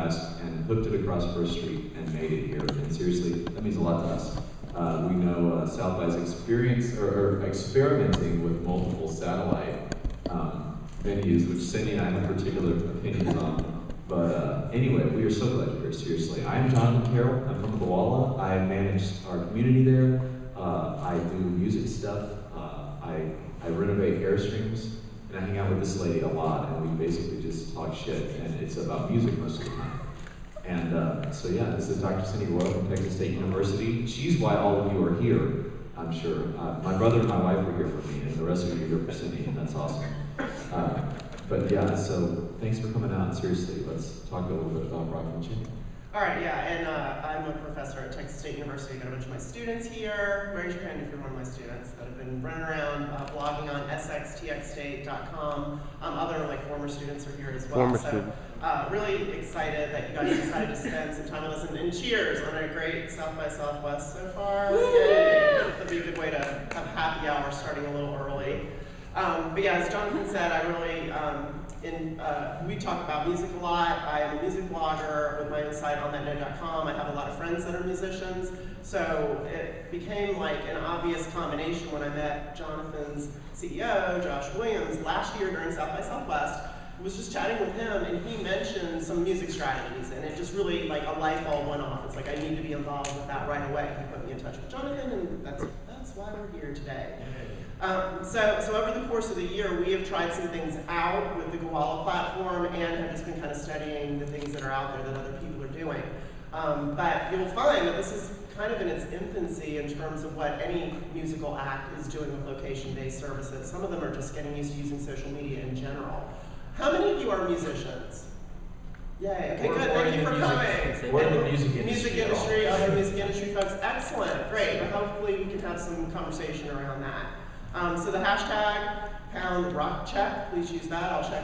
fast and whipped it across First Street and made it here. And seriously, that means a lot to us. We know South by's experimenting with multiple satellite venues, which Cindy and I have particular opinions on. But anyway, we are so glad you're here, seriously. I'm Jonathan Carroll. I'm from Koala. I manage our community there. I do music stuff. I renovate Airstreams. And I hang out with this lady a lot, and we basically just talk shit, and it's about music most of the time. And so yeah, this is Dr. Cindy Roy from Texas State University. She's why all of you are here, I'm sure. My brother and my wife were here for me, and the rest of you are here for Cindy, and that's awesome. But yeah, so thanks for coming out. Seriously, let's talk a little bit about Rockin. All right, yeah, and I'm a professor at Texas State University. I got a bunch of my students here. Raise your hand if you're one of my students that have been running around blogging on SXSW.com. Other former students are here as well. Really excited that you guys decided to spend some time with us, and cheers on a great South by Southwest so far. Yay! That'd be a good way to have happy hour starting a little early. But yeah, as Jonathan said, I really, we talk about music a lot. I am a music blogger with my own site on thatnote.com. I have a lot of friends that are musicians, so it became like an obvious combination when I met Jonathan's CEO, Josh Williams, last year during South by Southwest. I was just chatting with him, and he mentioned some music strategies, and it just really, like, a light bulb went off. It's like, I need to be involved with that right away. He put me in touch with Jonathan, and that's why we're here today. So over the course of the year, we have tried some things out with the Koala platform and have just been kind of studying the things that are out there that other people are doing. But you'll find that this is kind of in its infancy in terms of what any musical act is doing with location-based services. Some of them are just getting used to using social media in general. How many of you are musicians? Yay, okay, good, thank you for coming. We're in the music industry. Music industry, other music industry folks, excellent, great. Well, hopefully we can have some conversation around that. So the hashtag #RockCheck, please use that. I'll check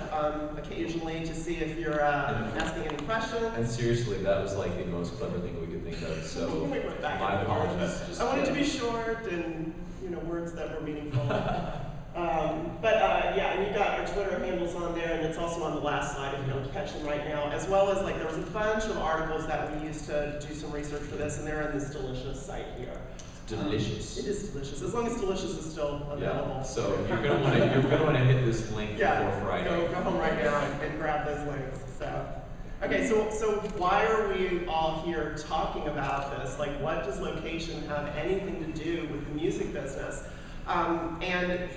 occasionally to see if you're asking any questions. And seriously, that was like the most clever thing we could think of, so my apologies. I wanted to be short and, words that were meaningful. Yeah, and you got our Twitter handles on there, and it's also on the last slide if you don't catch them right now, as well as there was a bunch of articles that we used to do some research for this, and they're on this delicious site here. Delicious. It is delicious, as long as delicious is still available. Yeah. So you're gonna want to hit this link before Friday. Go home right now and grab those links. Okay, so why are we all here talking about this? Like, what does location have anything to do with the music business? And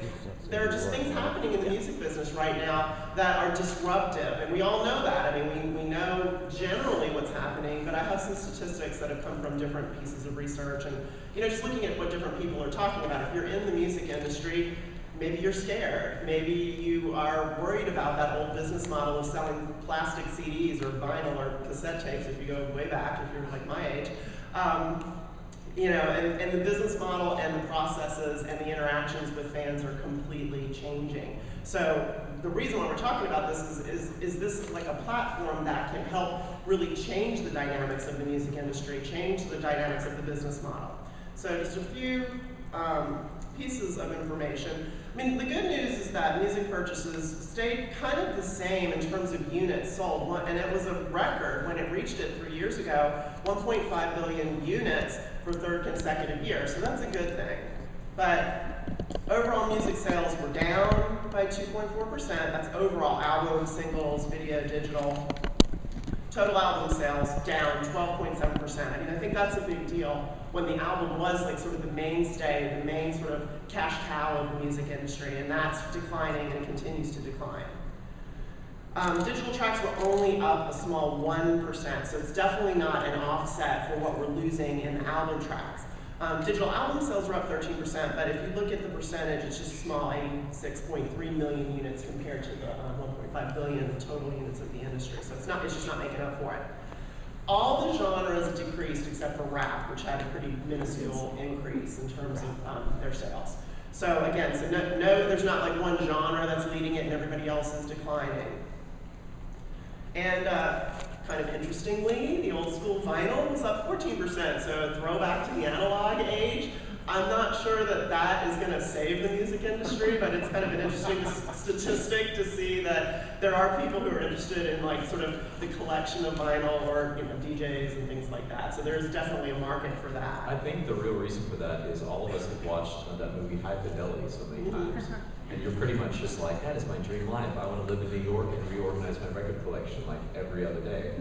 there are just things happening in the music business right now that are disruptive, and we all know that. I mean, we know generally what's happening, but I have some statistics that have come from different pieces of research, and just looking at what different people are talking about. If you're in the music industry, maybe you're scared. Maybe you are worried about that old business model of selling plastic CDs or vinyl or cassette tapes, if you go way back, if you're like my age. And the business model and the processes and the interactions with fans are completely changing. So the reason why we're talking about this is this like a platform that can help really change the dynamics of the music industry, change the dynamics of the business model. So just a few pieces of information. I mean, the good news is that music purchases stayed kind of the same in terms of units sold, and it was a record when it reached it 3 years ago, 1.5 billion units for third consecutive year, so that's a good thing. But overall music sales were down by 2.4%, that's overall albums, singles, video, digital. Total album sales down 12.7%. I mean, I think that's a big deal when the album was like sort of the mainstay, the main sort of cash cow of the music industry, and that's declining and continues to decline. Digital tracks were only up a small 1%, so it's definitely not an offset for what we're losing in album tracks. Digital album sales were up 13%, but if you look at the percentage, it's just small, 86.3 million units compared to the 1.5 billion total units of the industry. So it's just not making up for it. All the genres decreased except for rap, which had a pretty minuscule increase in terms of their sales. So again, no, there's not like one genre that's leading it and everybody else is declining. And kind of interestingly, the old school vinyl was up 14%, so a throwback to the analog age. I'm not sure that that is going to save the music industry, but it's kind of an interesting statistic to see that there are people who are interested in like sort of the collection of vinyl or DJs and things like that. So there's definitely a market for that. I think the real reason for that is all of us have watched that movie High Fidelity so many times. And you're pretty much just like, that is my dream life. I want to live in New York and reorganize my record collection like every other day,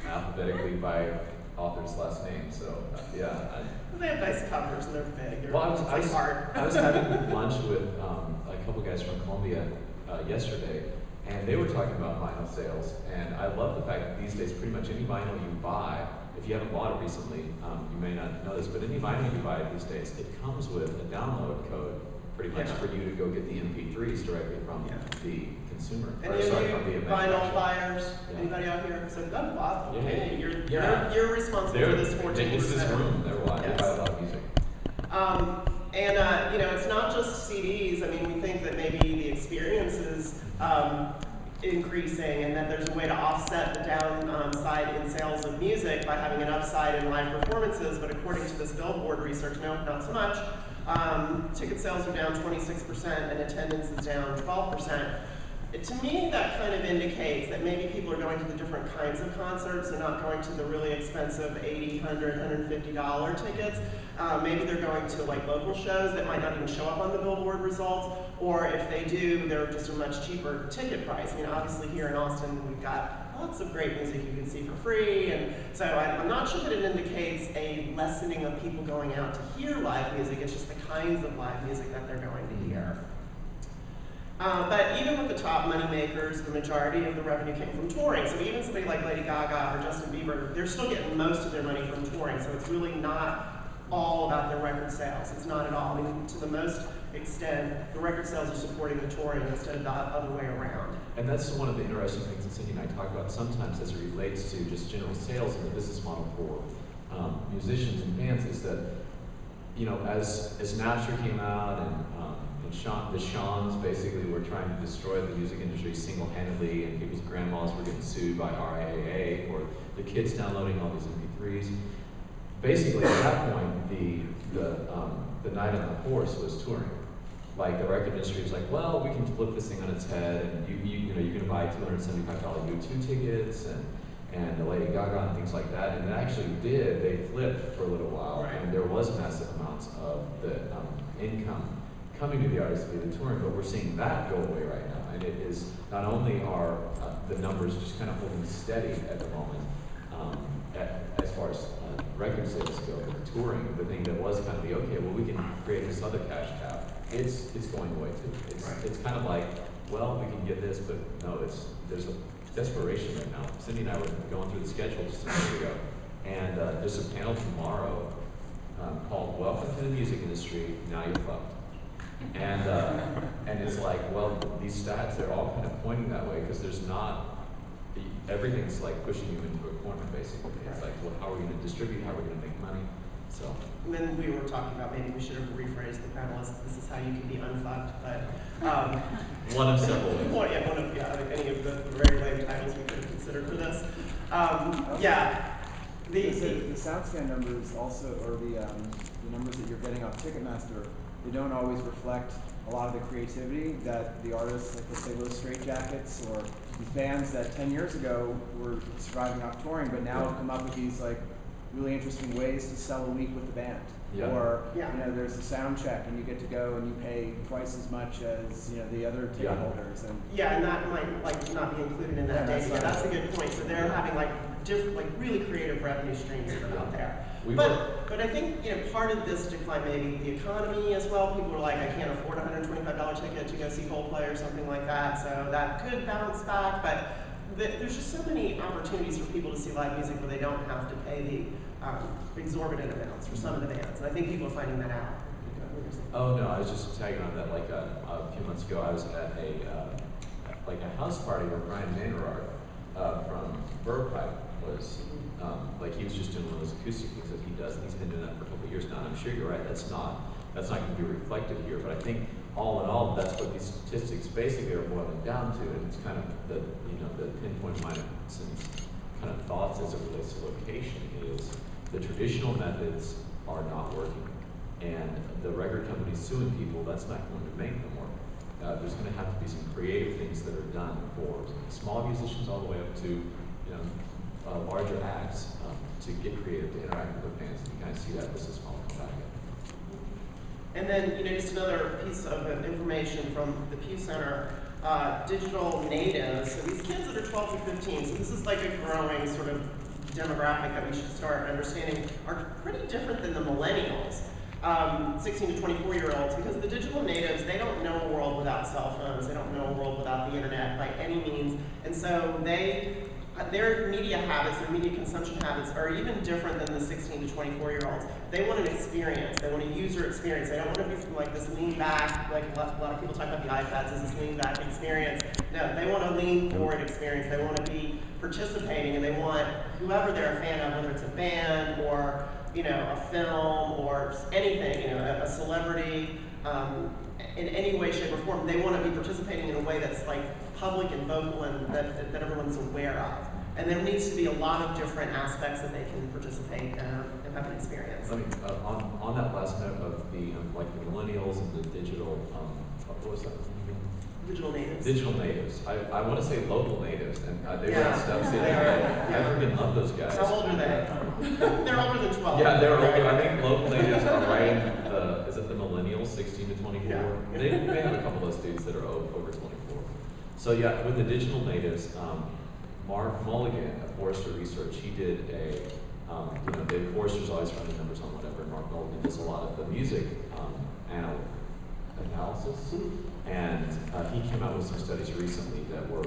alphabetically by author's last name. So yeah. They have nice covers and they're big. Well, I was having lunch with a couple guys from Columbia yesterday, and they were talking about vinyl sales. And I love the fact that these days, pretty much any vinyl you buy, if you haven't bought it recently, you may not know this, but any vinyl you buy these days, it comes with a download code, pretty much for you to go get the MP3s directly from the consumer. Any of you vinyl buyers? Anybody out here? So, wow, okay, you're responsible for this 14%. It's this room. They buy a lot of music. It's not just CDs. I mean, we think that maybe the experience is increasing, and that there's a way to offset the downside in sales of music by having an upside in live performances. But according to this Billboard research, no, not so much. Ticket sales are down 26% and attendance is down 12%. To me, that kind of indicates that maybe people are going to the different kinds of concerts. They're not going to the really expensive $80, $100, $150 tickets. Maybe they're going to like local shows that might not even show up on the Billboard results, or if they do, they're just a much cheaper ticket price. I mean, obviously here in Austin, we've got lots of great music you can see for free, and so I'm not sure that it indicates a lessening of people going out to hear live music. It's just the kinds of live music that they're going to hear. But even with the top money makers, the majority of the revenue came from touring. So even somebody like Lady Gaga or Justin Bieber, they're still getting most of their money from touring. So it's really not all about their record sales. It's not at all. I mean, to the most extent, the record sales are supporting the touring instead of the other way around. And that's one of the interesting things that Cindy and I talk about sometimes as it relates to just general sales and the business model for musicians and bands is that, as Napster came out and the Shawns basically were trying to destroy the music industry single-handedly, and people's grandmas were getting sued by RIAA for the kids downloading all these MP3s. Basically, at that point, the knight on the horse was touring. Like the record industry was like, well, we can flip this thing on its head, and you can buy $275 U2 tickets and the Lady Gaga and things like that. And it actually did. They flipped for a little while, and there was massive amounts of the income coming to the artists via the touring, but we're seeing that go away right now. And it is not only are the numbers just kind of holding steady at the moment, as far as record sales go, but the touring, the thing that was kind of we can create this other cash cow. It's going away too. It's kind of like, well, we can get this, but no, there's a desperation right now. Cindy and I were going through the schedule just a minute ago, and there's a panel tomorrow called "Welcome to the Music Industry. Now You're Fucked." And it's like, well, these stats, they're all kind of pointing that way, because there's not, everything's like pushing you into a corner, basically. It's like, well, how are we going to distribute? How are we going to make money? So. And then we were talking about maybe we should have rephrased the panel as this is how you can be unfucked, but one of several ways. Any of the very lame titles we could have considered for this. The SoundScan numbers also, or the numbers that you're getting off Ticketmaster, they don't always reflect a lot of the creativity that the artists, like let's say Los Straitjackets or these bands that 10 years ago were surviving off touring, but now have come up with these like really interesting ways to sell a week with the band. Or there's a sound check and you get to go and you pay twice as much as the other ticket holders. And and that might not be included in that data. That's a good point. So they're having different, really creative revenue streams that are out there. But I think part of this decline may be the economy as well. People are like, I can't afford a $125 ticket to go see Coldplay or something like that. So that could bounce back. But there's just so many opportunities for people to see live music where they don't have to pay the exorbitant amounts for some of the bands. And I think people are finding that out. Oh no, I was just tagging on that. A few months ago, I was at a house party where Brian Manderard from Burpipe was he was just doing one of those acoustic things that he does, and he's been doing that for a couple of years now. And I'm sure you're right. That's not going to be reflected here. But I think all in all, that's what these statistics basically are boiling down to, and it's kind of the pinpoint my kind of thoughts as it relates to location is the traditional methods are not working. and the record company suing people, that's not going to make them work. There's going to have to be some creative things that are done for small musicians all the way up to larger acts to get creative, to interact with the fans. And you kind of see that with this small comeback. And then, just another piece of information from the Pew Center, digital natives. So these kids that are 12 to 15, so this is like a growing sort of demographic that we should start understanding, are pretty different than the millennials, 16 to 24-year-olds, because the digital natives, they don't know a world without cell phones, they don't know a world without the internet by any means, and so their media habits, their media consumption habits are even different than the 16 to 24-year-olds. They want an experience. They want a user experience. They don't want to be like this lean back, like a lot of people talk about the iPads as this lean back experience. No, they want a lean forward experience. They want to be participating, and they want whoever they're a fan of, whether it's a band or a film or anything, a celebrity, in any way, shape, or form, they want to be participating in a way that's like public and vocal and that everyone's aware of. And there needs to be a lot of different aspects that they can participate and have an experience. I mean, on that last note of the like the millennials and the digital, what was that? Digital natives. Digital natives. I want to say local natives, and they were at stuff. Yeah. I freaking love those guys. How old are they? They're older than 12. Yeah, they're older. I think local natives are right in the, is it the millennials, 16 to 24? Yeah. They have a couple of those dudes that are over 24. So yeah, with the digital natives, Mark Mulligan of Forrester Research, he did Dave Forrester's always running numbers on whatever, and Mark Mulligan does a lot of the music analysis. And he came out with some studies recently that were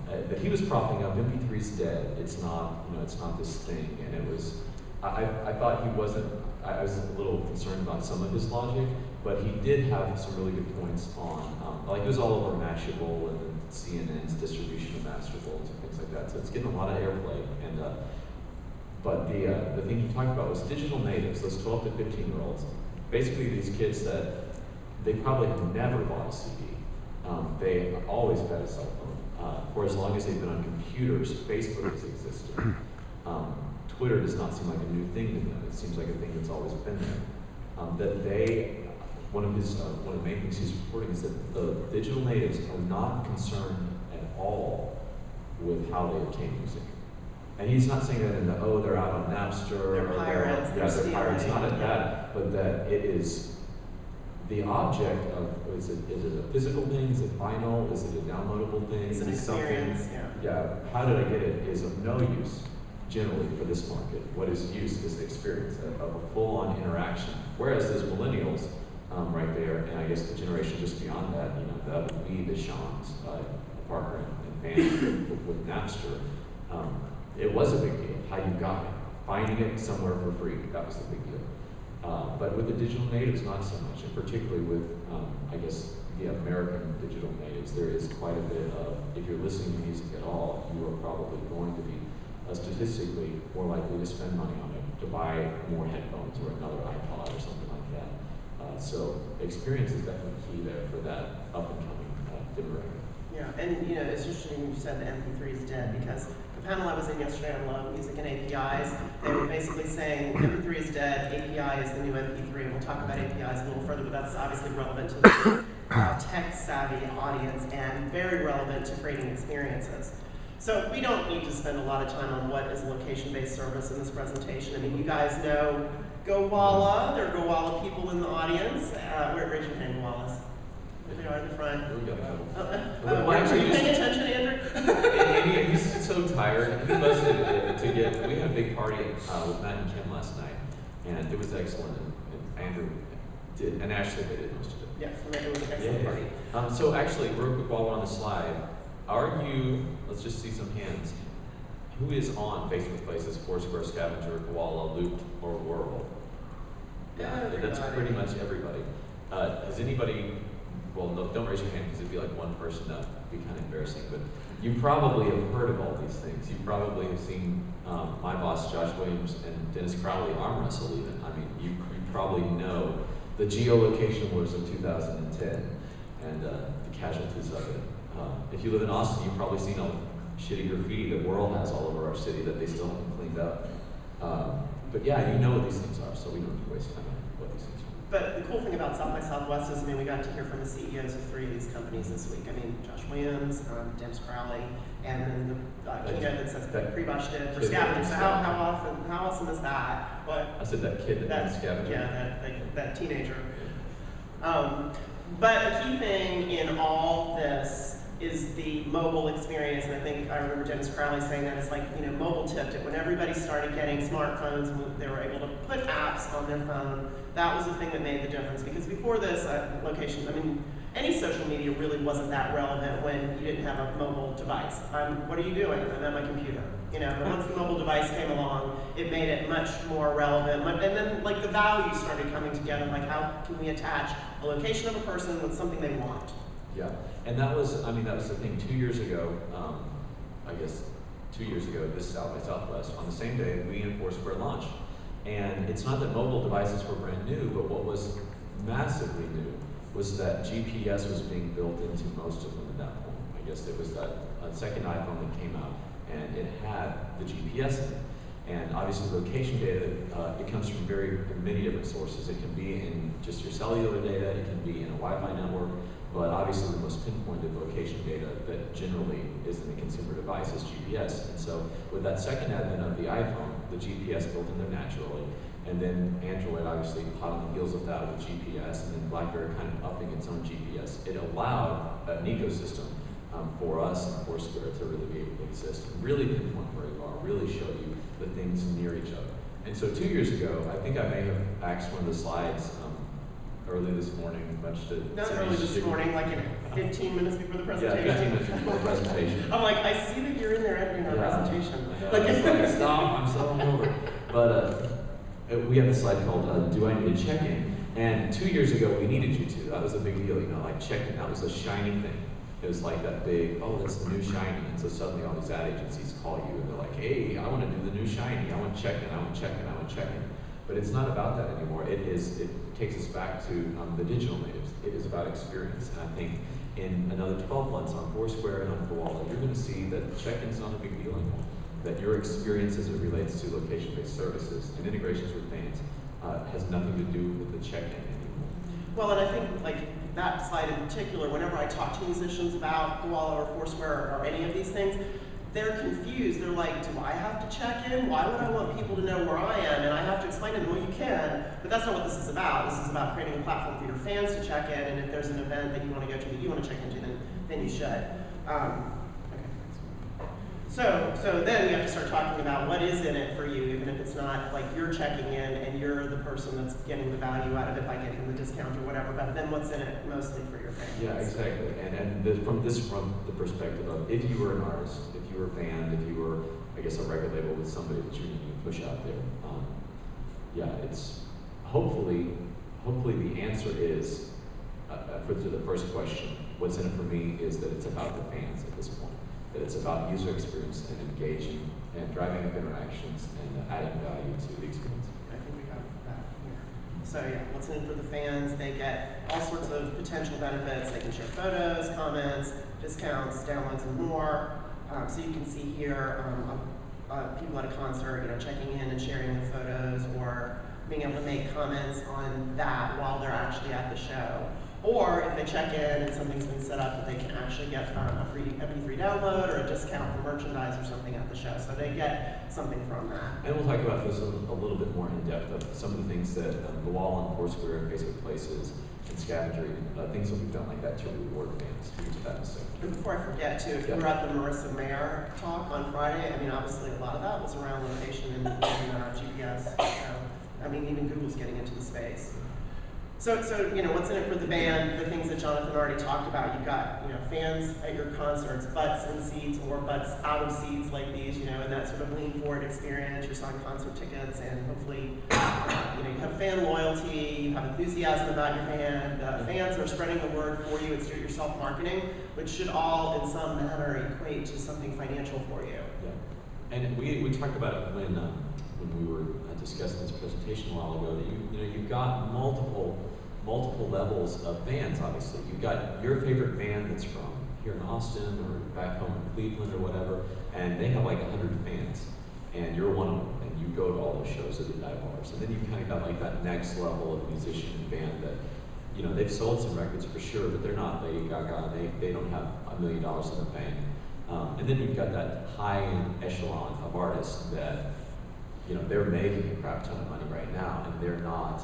that he was propping up. MP3's dead. It's not, it's not this thing. And it was, I thought he wasn't. I was a little concerned about some of his logic, but he did have some really good points on, like it was all over Mashable and CNN's distribution of Masterfuls and things like that. So it's getting a lot of airplay. And but the thing he talked about was digital natives, those 12 to 15-year-olds. Basically, these kids that they probably have never bought a CD. They always have had a cell phone. For as long as they've been on computers, Facebook has existed. Twitter does not seem like a new thing to them. It seems like a thing that's always been there. One of the main things he's reporting is that the digital natives are not concerned at all with how they obtain music. And he's not saying that they're out on Napster. They're pirates. They're pirates. Not at that, but that it is the object of, is it a physical thing? Is it vinyl? Is it a downloadable thing? It's an experience. How did I get it is of no use generally for this market. What is use is the experience of a full-on interaction. Whereas those millennials right there, and I guess the generation just beyond that, that would be the Sean's, Parker and Van with Napster. It was a big deal how you got it. Finding it somewhere for free, that was the big deal. But with the digital natives, not so much, and particularly with, I guess, the American digital natives, there is quite a bit of, if you're listening to music at all, you are probably going to be statistically more likely to spend money on it, to buy more headphones or another iPod or something like that. So experience is definitely key there for that up-and-coming demographic. Yeah, and it's interesting you said the MP3 is dead, because the panel I was in yesterday on Love, Music, and APIs, they were basically saying MP3 is dead, API is the new MP3, and we'll talk about APIs a little further, but that's obviously relevant to the tech-savvy audience and very relevant to creating experiences. So we don't need to spend a lot of time on what is a location-based service in this presentation. I mean, you guys know GoWalla. There are GoWalla people in the audience. Raise your hand, Wallace. There they are in the front. Are you paying attention, Andrew? He's so tired. He busted we had a big party with Matt and Kim last night, and it was excellent. And Andrew did, and Ashley did most of it. Yes, it was an excellent party. So actually, real quick while we're on the slide, let's just see some hands. Who is on Facebook Places, Foursquare, Scavenger, Koala, Looped, or Whirl? Yeah, that's pretty much everybody. Has anybody, well, no, don't raise your hand because it'd be like one person, that would be kind of embarrassing, but you probably have heard of all these things. You probably have seen my boss, Josh Williams, and Dennis Crowley arm wrestle even. I mean, you probably know the geolocation wars of 2010 and the casualties of it. If you live in Austin, you've probably seen all the shitty graffiti that Whirl has all over our city that they still haven't cleaned up. But yeah, you know what these things are, so we don't have to waste time on what these things are. But the cool thing about South by Southwest is, I mean, we got to hear from the CEOs of 3 of these companies this week. I mean, Josh Williams, Dennis Crowley, and then the keynote that says Pre-Bosch did for Scavenger. So how awesome is that? But I said that kid that did Scavenger. Yeah, that teenager. But the key thing in all this is the mobile experience, and I think I remember Dennis Crowley saying that it's like, mobile tipped it. When everybody started getting smartphones, when they were able to put apps on their phone, that was the thing that made the difference. Because before this, locations, I mean, any social media really wasn't that relevant when you didn't have a mobile device. What are you doing? I'm at my computer. But once the mobile device came along, it made it much more relevant. And then, like, the values started coming together. Like, how can we attach a location of a person with something they want? Yeah, and that was the thing 2 years ago, I guess 2 years ago, this South by Southwest, on the same day, we and Foursquare launched. And it's not that mobile devices were brand new, but what was massively new was that GPS was being built into most of them at that point. I guess it was that second iPhone that came out, and it had the GPS in it. And obviously location data, it comes from many different sources. It can be in just your cellular data, it can be in a Wi-Fi network, but obviously the most pinpointed location data that generally is in the consumer device is GPS. And so with that second advent of the iPhone, the GPS built in there naturally, and then Android obviously hot on the heels of that with GPS, and then BlackBerry kind of upping its own GPS. It allowed an ecosystem for us and Foursquare to really be able to exist and really pinpoint where you are, really show you the things near each other. And so 2 years ago, I think I may have axed one of the slides early this morning, much to not early this morning, like in 15 minutes before the presentation. Yeah, 15 minutes before the presentation. I'm like, I see that you're in there editing our presentation. Like, stop, I'm so hungover. But we have a slide called Do I Need a Check-In? And 2 years ago, we needed you to. That was a big deal, like check-in. That was a shiny thing. It was like that big, oh, that's the new shiny. And so suddenly all these ad agencies call you and they're like, hey, I want to do the new shiny. I want to check-in, I want to check-in, I want to check-in. But it's not about that anymore. It takes us back to the digital natives. It is about experience. And I think in another 12 months on Foursquare and on Koala, you're going to see that check-in's not a big deal anymore. That your experience as it relates to location-based services and integrations with fans has nothing to do with the check-in anymore. Well, and I think like that slide in particular, whenever I talk to musicians about Koala or Foursquare or any of these things, they're confused. They're like, do I have to check in? Why would I want people to know where I am? And I have to explain to them, well, you can, but that's not what this is about. This is about creating a platform for your fans to check in, and if there's an event that you want to go to that you want to check into, then you should. So then we have to start talking about what is in it for you, even if it's not like you're checking in and you're the person that's getting the value out of it by getting the discount or whatever, but then what's in it mostly for your fans. Yeah, exactly. From the perspective of if you were an artist, if you were a band, if you were, I guess, a record label with somebody that you need to push out there, it's hopefully the answer is, to the first question, what's in it for me is that it's about the fans at this point. That it's about user experience and engaging and driving up interactions and adding value to the experience. I think we got that here. So yeah, what's in it for the fans? They get all sorts of potential benefits. They can share photos, comments, discounts, downloads, and more. So you can see here people at a concert, checking in and sharing their photos, or being able to make comments on that while they're actually at the show. Or if they check in and something's been set up that they can actually get a free MP3 download or a discount for merchandise or something at the show. So they get something from that. And we'll talk about this a little bit more in depth of some of the things that Koala and Foursquare and Facebook Places and Scavenger, things that we've done like that to reward fans. We'll get to that in a second. And before I forget too, if you were at the Marissa Mayer talk on Friday, obviously a lot of that was around location and GPS. So, even Google's getting into the space. So what's in it for the band, the things that Jonathan already talked about. You've got, fans at your concerts, butts in seats or butts out of seats like these, and that sort of lean forward experience. You're selling concert tickets, and hopefully, you have fan loyalty, you have enthusiasm about your band. Fans are spreading the word for you. It's do-it-yourself marketing, which should all, in some manner, equate to something financial for you. Yeah, and we talked about it when we were discussing this presentation a while ago, that you've got multiple levels of fans, obviously. You've got your favorite band that's from here in Austin or back home in Cleveland or whatever, and they have like 100 fans, and you're one of them, and you go to all those shows. those are the die-harders. And then you kind of got like that next level of musician and band that, you know, they've sold some records for sure, but they're not Lady Gaga. They don't have $1 million in the bank. And then you've got that high-end echelon of artists that, you know, they're making a crap ton of money right now, and they're not,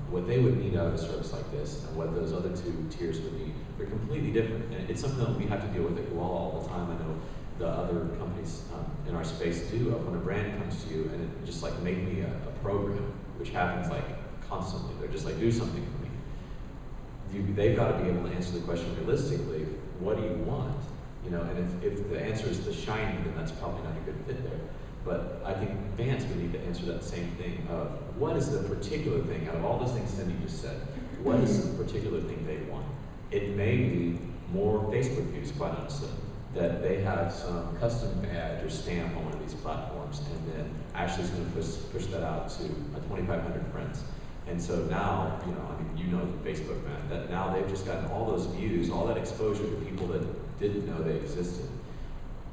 what they would need out of a service like this and what those other two tiers would need, they're completely different. And it's something that we have to deal with at Koala all the time. I know the other companies in our space do. When a brand comes to you and it just like, make me a program, which happens like constantly. They're just like, do something for me. They've got to be able to answer the question realistically, what do you want? You know, and if the answer is the shiny, then that's probably not a good fit there. But I think bands would need to answer that same thing of what is the particular thing, out of all those things Cindy just said, what is the particular thing they want? It may be more Facebook views, quite honestly, that they have some custom badge or stamp on one of these platforms, and then Ashley's going to push that out to 2,500 friends. And so now, you know, I mean, you know Facebook, man, that now they've just gotten all those views, all that exposure to people that didn't know they existed.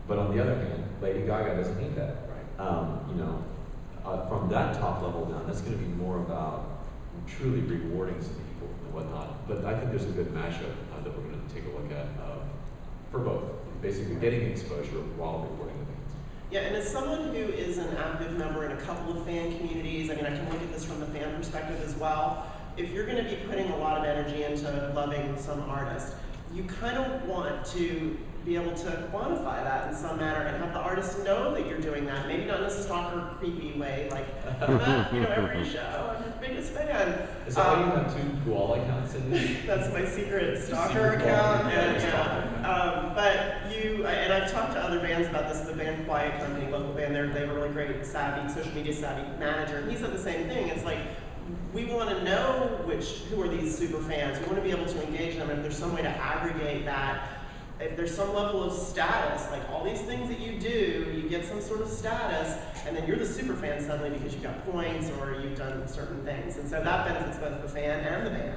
But on the other hand, Lady Gaga doesn't need that, right? You know, from that top level down, that's going to be more about truly rewarding some people and whatnot. But I think there's a good mashup that we're going to take a look at for both. Basically getting exposure while rewarding the bands. Yeah, and as someone who is an active member in a couple of fan communities, I mean, I can look at this from the fan perspective as well. If you're going to be putting a lot of energy into loving some artist, you kind of want to be able to quantify that in some manner and have the artist know that you're doing that. Maybe not in a stalker, creepy way, like, I'm at, you know, every show, I'm your biggest fan. Is that why you have 2 Koala accounts in there? That's my secret stalker account. And, but and I've talked to other bands about this, the band Quiet Company, local band, they have a really great savvy, social media savvy manager, and he said the same thing. It's like, we want to know who are these super fans. We want to be able to engage them, and if there's some way to aggregate that, if there's some level of status, like all these things that you do, you get some sort of status, and then you're the super fan suddenly because you got points or you've done certain things. And so that benefits both the fan and the band.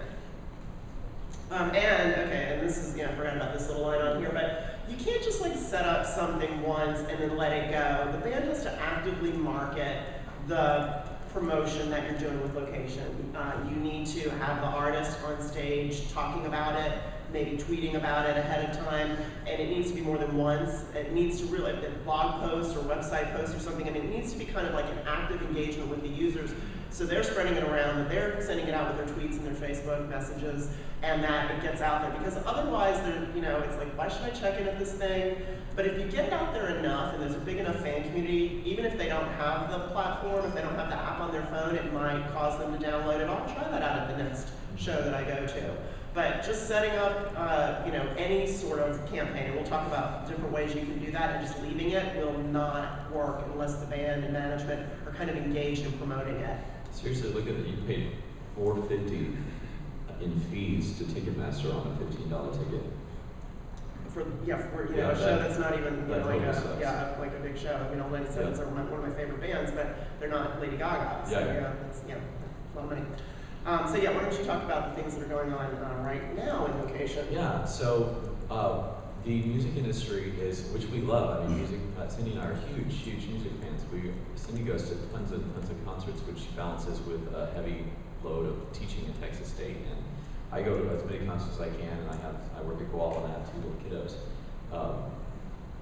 And this is, I forgot about this little line on here, but you can't just like set up something once and then let it go. The band has to actively market the promotion that you're doing with location. You need to have the artist on stage talking about it, maybe tweeting about it ahead of time, and it needs to be more than once. It needs to really, blog posts or website posts or something, I mean, it needs to be kind of like an active engagement with the users, so they're spreading it around, that they're sending it out with their tweets and their Facebook messages, and that it gets out there, because otherwise, it's like, why should I check in at this thing? But if you get it out there enough, and there's a big enough fan community, even if they don't have the platform, if they don't have the app on their phone, it might cause them to download it. I'll try that out at the next show that I go to. But just setting up, any sort of campaign, and we'll talk about different ways you can do that, and just leaving it will not work unless the band and management are kind of engaged in promoting it. Seriously, look at it. You paid $4.50 in fees to Ticketmaster on a $15 ticket. For a show that's not even like a big show. I mean, Lady Sevens are one of my favorite bands, but they're not Lady Gaga. So that's a lot of money. Why don't you talk about the things that are going on right now in location? Yeah, so the music industry is, which we love. I mean, music. Cindy and I are huge music fans. Cindy goes to tons of concerts, which she balances with a heavy load of teaching in Texas State, and I go to as many concerts as I can, and I work at Koala and I have 2 little kiddos.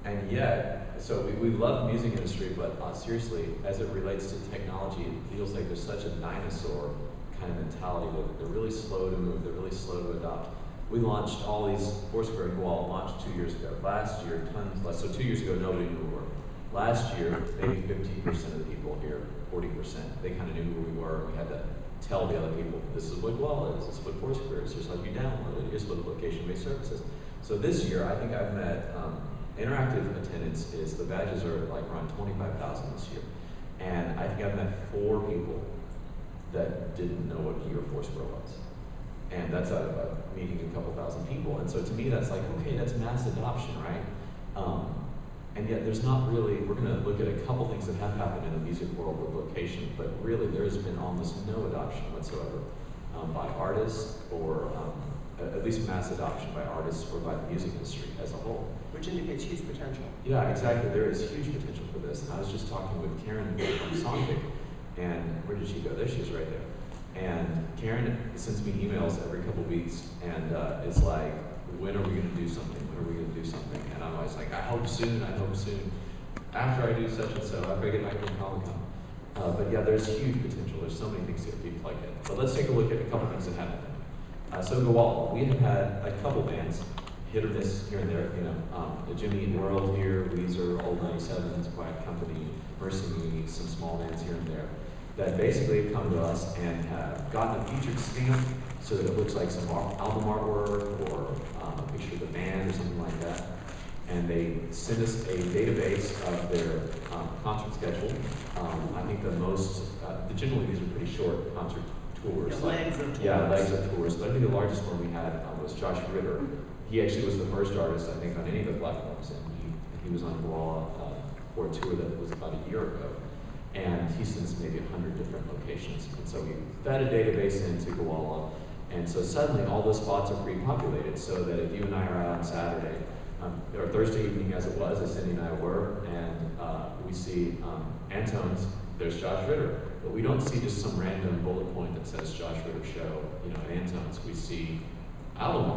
And yet, so we love the music industry, but seriously, as it relates to technology, it feels like there's such a dinosaur kind of mentality that they're really slow to move, they're really slow to adopt. We launched all these, Foursquare and Koala launched 2 years ago. Last year, tons less. So 2 years ago, nobody knew who we were. Last year, maybe 15% of the people here, 40%, they kind of knew who we were. We had to tell the other people, this is what Koala is, this is what Foursquare is, here's how you download it, here's what location-based services. So this year, I think I've met, interactive attendance is, the badges are like around 25,000 this year. And I think I've met 4 people that didn't know what Key or Foursquare was. And that's out of a meeting of a couple thousand people. And so to me, that's like, okay, that's mass adoption, right? And yet there's not really, we're gonna look at a couple things that have happened in the music world with location, but really there has been almost no adoption whatsoever by artists, or at least mass adoption by artists or by the music industry as a whole. Which indicates huge potential. Yeah, exactly. There is huge potential for this. And I was just talking with Karen from Sonic, And where did she go? There she is right there. And Karen sends me emails every couple weeks, and it's like, when are we going to do something? When are we going to do something? And I'm always like, I hope soon, I hope soon. After I do such and so, after I get back from Comic-Con. But yeah, there's huge potential. There's so many things that be plugged in. But let's take a look at a couple things that happened. So Gowalla, we have had a couple bands, hit or miss here and there, you know, the Jimmy Eat World here, Weezer, Old 97s, Quiet Company, Mercy Me, some small bands here and there, that basically have come to us and have gotten a featured stamp so that it looks like some album artwork or a picture of the band or something like that. And they send us a database of their concert schedule. I think generally these are pretty short concert tours. Yeah, legs of tours. Yeah, legs of tours. But I think the largest one we had was Josh Ritter. He actually was the first artist, I think, on any of the platforms. And he was on Gowalla for a tour that was about a year ago. And he sends maybe 100 different locations. And so we fed a database into Gowalla. And so suddenly all those spots are pre-populated so that if you and I are out on Saturday, or Thursday evening as it was, as Cindy and I were, and we see Antone's, there's Josh Ritter. But we don't see just some random bullet point that says Josh Ritter Show, you know, at Antone's. We see album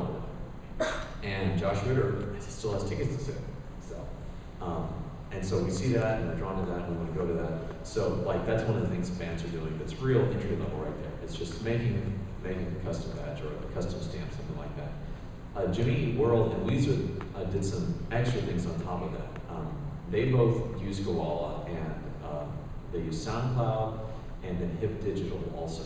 art. And Josh Ritter still has tickets to sell. And so we see that, and we're drawn to that, and we want to go to that. So, like, that's one of the things fans are doing that's real entry level right there. It's just making a custom badge or a custom stamp, something like that. Jimmy Eat World and Weezer did some extra things on top of that. They both use Gowalla, and they use SoundCloud and then Hip Digital also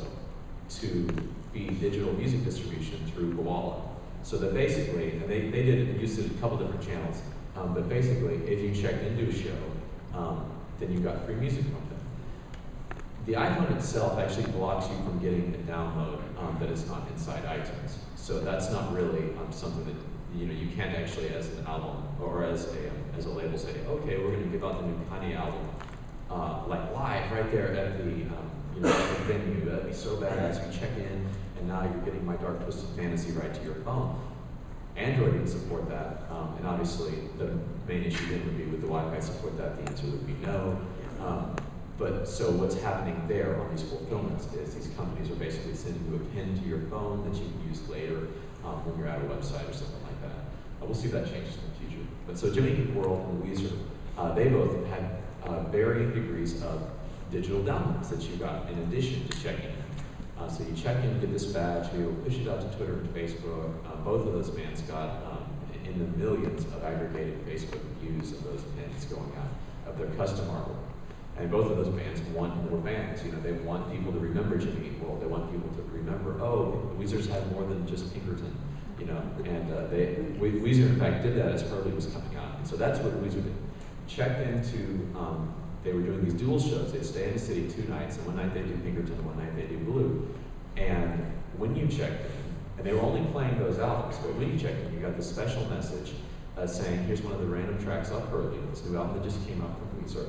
to feed digital music distribution through Gowalla. So that basically, and they used it a couple different channels, but basically, if you checked into a show, then you got free music from them. The iPhone itself actually blocks you from getting a download that is not inside iTunes. So that's not really something that you can't actually, as an album or as a label, say, okay, we're going to give out the new Kanye album like live right there at the at the venue. That'd be so badass. You check in, and now you're getting My Dark Twisted Fantasy right to your phone. Android didn't support that, and obviously the main issue then would be, would the Wi-Fi support that? The answer would be no. But so what's happening there on these fulfillments is these companies are basically sending you a pin to your phone that you can use later when you're at a website or something like that. We'll see if that changes in the future. But so Jimmy Eat World and Weezer, they both had varying degrees of digital downloads that you got in addition to checking in. So you check in, get this badge, you'll push it out to Twitter and Facebook. Both of those bands got in the millions of aggregated Facebook views of those pins going out of their custom artwork. And both of those bands want more fans. They want people to remember Jimmy Eat World. They want people to remember, oh, Weezer's had more than just Pinkerton, And Weezer, in fact, did that as Hurley was coming out. And so that's what Weezer did. Checked into, they were doing these dual shows. They'd stay in the city 2 nights, and one night they do Pinkerton, one night they do Blue. And when you checked in, and they were only playing those albums, but when you checked in, you got this special message saying, here's one of the random tracks off Hurley, this new album that just came out from Weezer.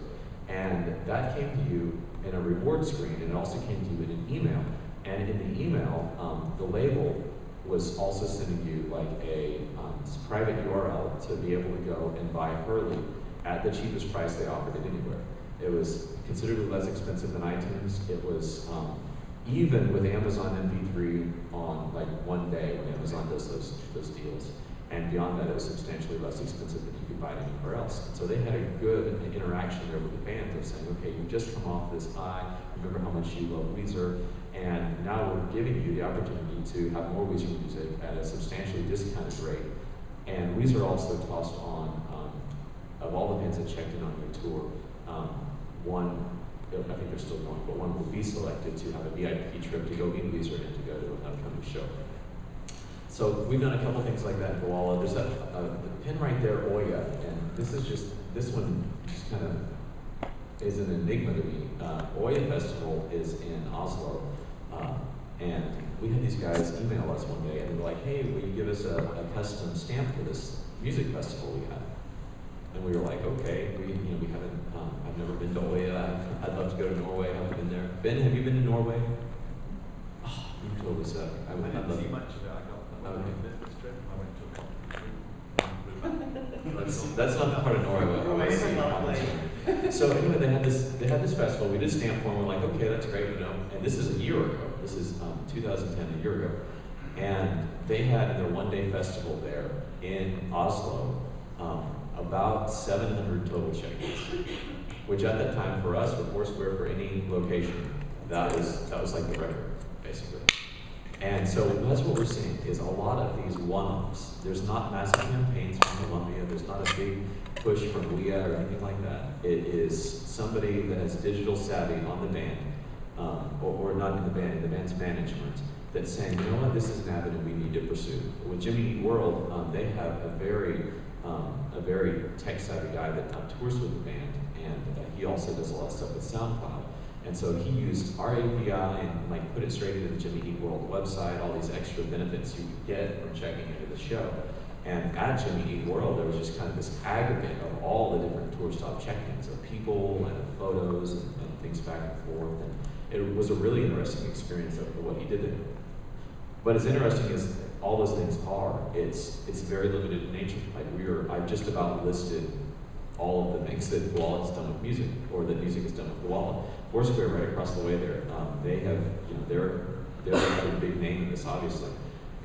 And that came to you in a reward screen, and it also came to you in an email. And in the email, the label was also sending you like a private URL to be able to go and buy Hurley at the cheapest price they offered it anywhere. It was considerably less expensive than iTunes. It was even with Amazon MP3 on like one day when Amazon does those deals. And beyond that, it was substantially less expensive than you could buy it anywhere else. And so they had a good interaction there with the fans of saying, okay, you've just come off this high, remember how much you love Weezer, and now we're giving you the opportunity to have more Weezer music at a substantially discounted rate. And Weezer also tossed on, of all the bands that checked in on your tour, one, I think they're still going, but one will be selected to have a VIP trip to go meet Weezer and to go to an upcoming show. So we've done a couple things like that in Gowalla. There's the pin right there, Oya, and this one just kind of is an enigma to me. Oya Festival is in Oslo, and we had these guys email us one day, and they were like, hey, will you give us a custom stamp for this music festival we have? And we were like, okay, we haven't, I've never been to Oya. I'd love to go to Norway. I haven't been there. Ben, have you been to Norway? Oh, you told us that. I didn't see much of it. I went on a business trip. I went to That's not part of Norway. Norway is a lovely place. So anyway, they had this festival. We did stamp for them. We're like, okay, that's great, you know. And this is a year ago. This is 2010, a year ago. And they had in their one-day festival there in Oslo about 700 total check-ins, which at that time for us, for Foursquare, for any location, that was like the record, basically. And so that's what we're seeing is a lot of these one-offs. There's not massive campaigns from Columbia. There's not a big push from Leah or anything like that. It is somebody that has digital savvy on the band, or not in the band, in the band's management, that's saying, you know what, this is an avenue we need to pursue. With Jimmy Eat World, they have a very tech-savvy guy that tours with the band, and he also does a lot of stuff with SoundCloud. And so he used our API and like put it straight into the Jimmy Eat World website, all these extra benefits you could get from checking into the show. And at Jimmy Eat World, there was just kind of this aggregate of all the different tour stop check-ins of people and of photos and things back and forth. And it was a really interesting experience of what he did there. But as interesting as all those things are, it's very limited in nature. Like I've just about listed all of the things that Koala has done with music, or that music has done with Koala. Foursquare, right across the way there, they have, you know, they're a big name in this, obviously,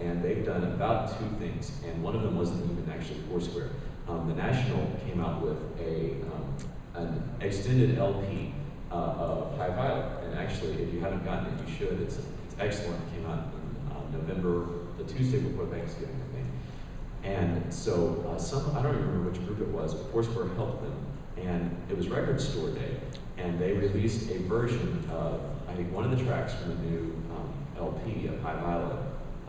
and they've done about two things, and one of them wasn't even actually Foursquare. The National came out with an extended LP of High Violet, and actually, if you haven't gotten it, you should. It's excellent. It came out in November, the Tuesday before Thanksgiving, I think. And so I don't even remember which group it was, but Foursquare helped them. And it was Record Store Day, and they released a version of, I think, one of the tracks from the new LP of High Violet.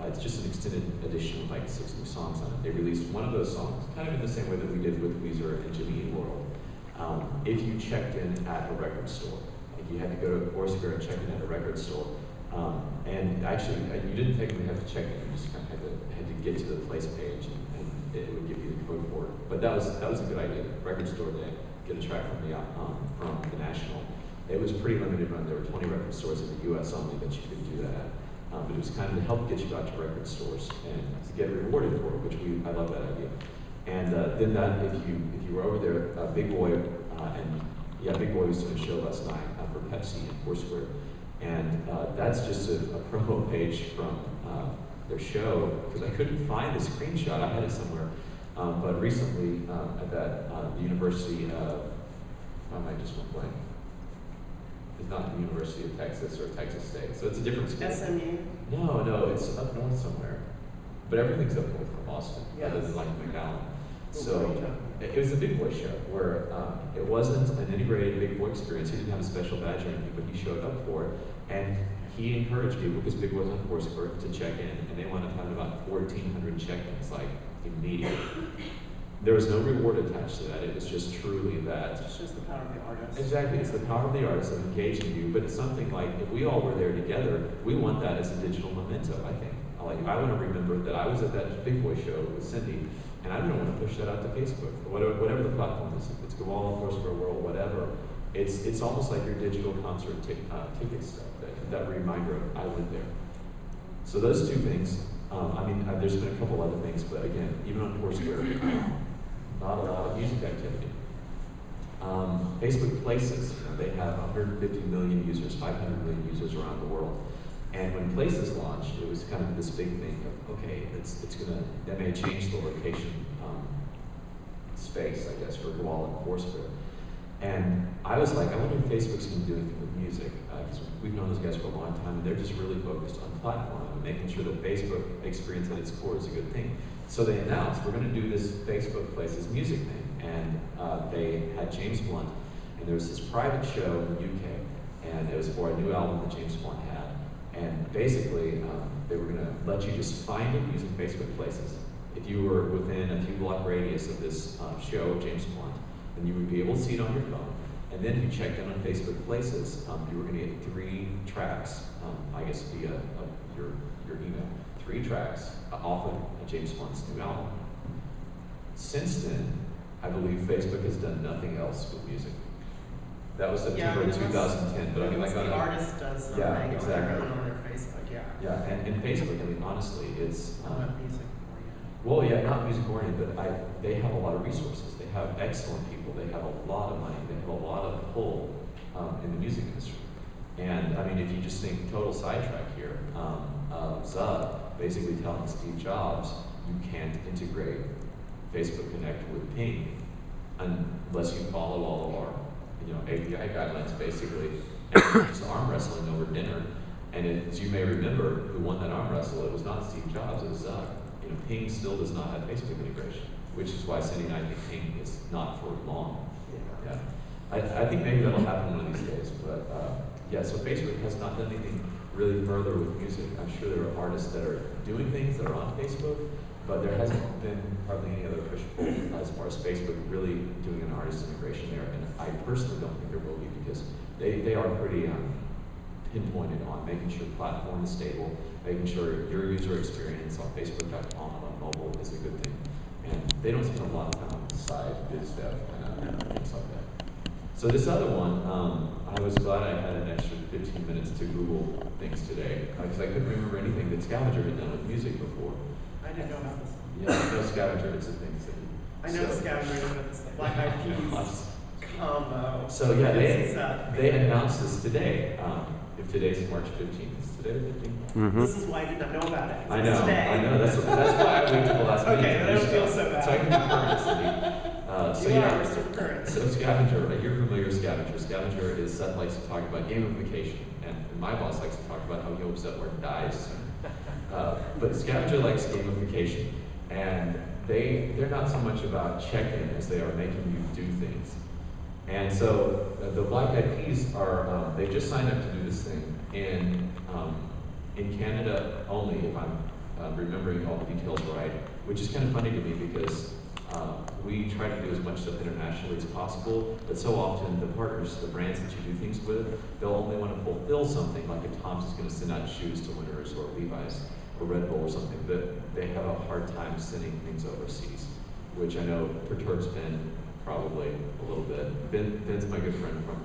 It's just an extended edition with like 6 new songs on it. They released one of those songs, kind of in the same way that we did with Weezer and Jimmy Eat World. If you checked in at a record store, if you had to go to Foursquare and check in at a record store, and actually, you didn't technically have to check in, you just kind of had to get to the place page, and it would give you the code for it. But that was a good idea. Record Store Day, get a track from the National. It was pretty limited run. There were 20 record stores in the U.S. only that you could do that at. But it was kind of to help get you out to record stores and to get rewarded for it, which I love that idea. And then that, if you were over there, Big Boy Big Boy was doing a show last night for Pepsi and Foursquare. And that's just a promo page from their show, because I couldn't find the screenshot. I had it somewhere. But recently, at the University of, I just went blank. It's not the University of Texas or Texas State, so it's a different school. SMU? No, it's up north somewhere. But everything's up north from Boston, other than like McAllen. So it was a Big Boy show where it wasn't an integrated Big Boy experience. He didn't have a special badge or anything, but he showed up for it. And he encouraged people, because Big Boy's on Foursquare, to check in. And they wound up having about 1,400 check-ins, like immediately. There was no reward attached to that. It was just truly that. It's just the power of the artist. Exactly. It's the power of the artist of engaging you. But it's something like, if we all were there together, we want that as a digital memento, I think. I want to remember that I was at that Big Boy show with Cindy, and I don't want to push that out to Facebook, or whatever the platform is. If it's Koala, Foursquare World, whatever. It's almost like your digital concert ticket stuff, that reminder of I went there. So those two things, there's been a couple other things, but again, even on Foursquare, not a lot of music activity. Facebook Places, they have 150 million users, 500 million users around the world. And when Places launched, it was kind of this big thing of, okay, that may change the location space, I guess, for Koala and Foursquare. And I was like, I wonder if Facebook's going to do anything with music, because we've known those guys for a long time, and they're just really focused on platform and making sure that Facebook experience at its core is a good thing. So they announced, we're going to do this Facebook Places music thing, and they had James Blunt, and there was this private show in the UK, and it was for a new album that James Blunt had. And basically, they were going to let you just find it using Facebook Places. If you were within a few block radius of this show of James Blunt, then you would be able to see it on your phone. And then if you checked in on Facebook Places, you were going to get 3 tracks, I guess via your email, 3 tracks off of James Blunt's new album. Since then, I believe Facebook has done nothing else with music. That was September 2010, but the artist does something yeah, exactly. on their Facebook, Yeah, and Facebook, honestly, it's not music for you. Well, yeah, not music oriented, but they have a lot of resources. They have excellent people. They have a lot of money. They have a lot of pull in the music industry. And I mean, if you just think total sidetrack here, Zuck basically telling Steve Jobs, you can't integrate Facebook Connect with Ping unless you follow all of our, API guidelines, basically. And just arm wrestling over dinner. And as you may remember, who won that arm wrestle? It was not Steve Jobs, it was Zuck. Ping still does not have Facebook integration, which is why Cindy and I think Ping is not for long. Yeah. I think maybe that'll happen one of these days, but yeah, so Facebook has not done anything really further with music. I'm sure there are artists that are doing things that are on Facebook, but there hasn't been hardly any other push as far as Facebook really doing an artist integration there, and I personally don't think there will be because they are pretty pinpointed on making sure the platform is stable, making sure your user experience on Facebook.com and on mobile is a good thing. And they don't spend a lot of time on the side, biz dev, and things like that. So this other one, I was glad I had an extra 15 minutes to Google things today, because I couldn't remember anything that Scavenger had done with music before. I didn't know about this. Yeah, I know Scavenger, it's a thing. I know Scavenger, but it's the Black Eyed Peas combo. So yeah, they announced this today. If today's March 15th, is today the 15th? This is why I did not know about it. I know. That's why I waited till the last minute. Okay, then I don't feel so bad. So I can confirm it, Cindy. We're super current. So Scavenger, you're familiar with Scavenger. Scavenger is Seth likes to talk about gamification, and my boss likes to talk about how he hopes that word dies. But Scavenger likes gamification, and they're not so much about check-in as they are making you do things. And so the Black Eyed Peas are, they just signed up to do this thing in Canada only, if I'm remembering all the details right, which is kind of funny to me because we try to do as much stuff internationally as possible, but so often the partners, the brands that you do things with, they'll only want to fulfill something, like if Tom's is going to send out shoes to winners or Levi's or Red Bull or something, but they have a hard time sending things overseas, which I know perturbs Ben probably a little bit. Ben's my good friend from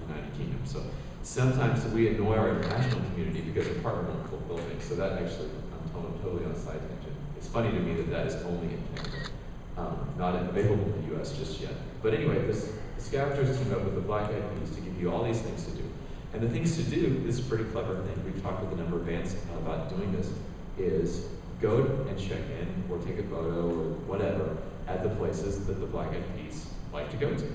the United Kingdom, so sometimes we annoy our international community because a partner won't fulfill things. So that actually, I'm totally on a side tangent. It's funny to me that is only in Canada, not available in the US just yet. But anyway, the Scavengers teamed up with the Black Eyed Peas to give you all these things to do. And the things to do, this is a pretty clever thing. We've talked with a number of bands about doing this, is go and check in or take a photo or whatever at the places that the Black Eyed Peas like to go to.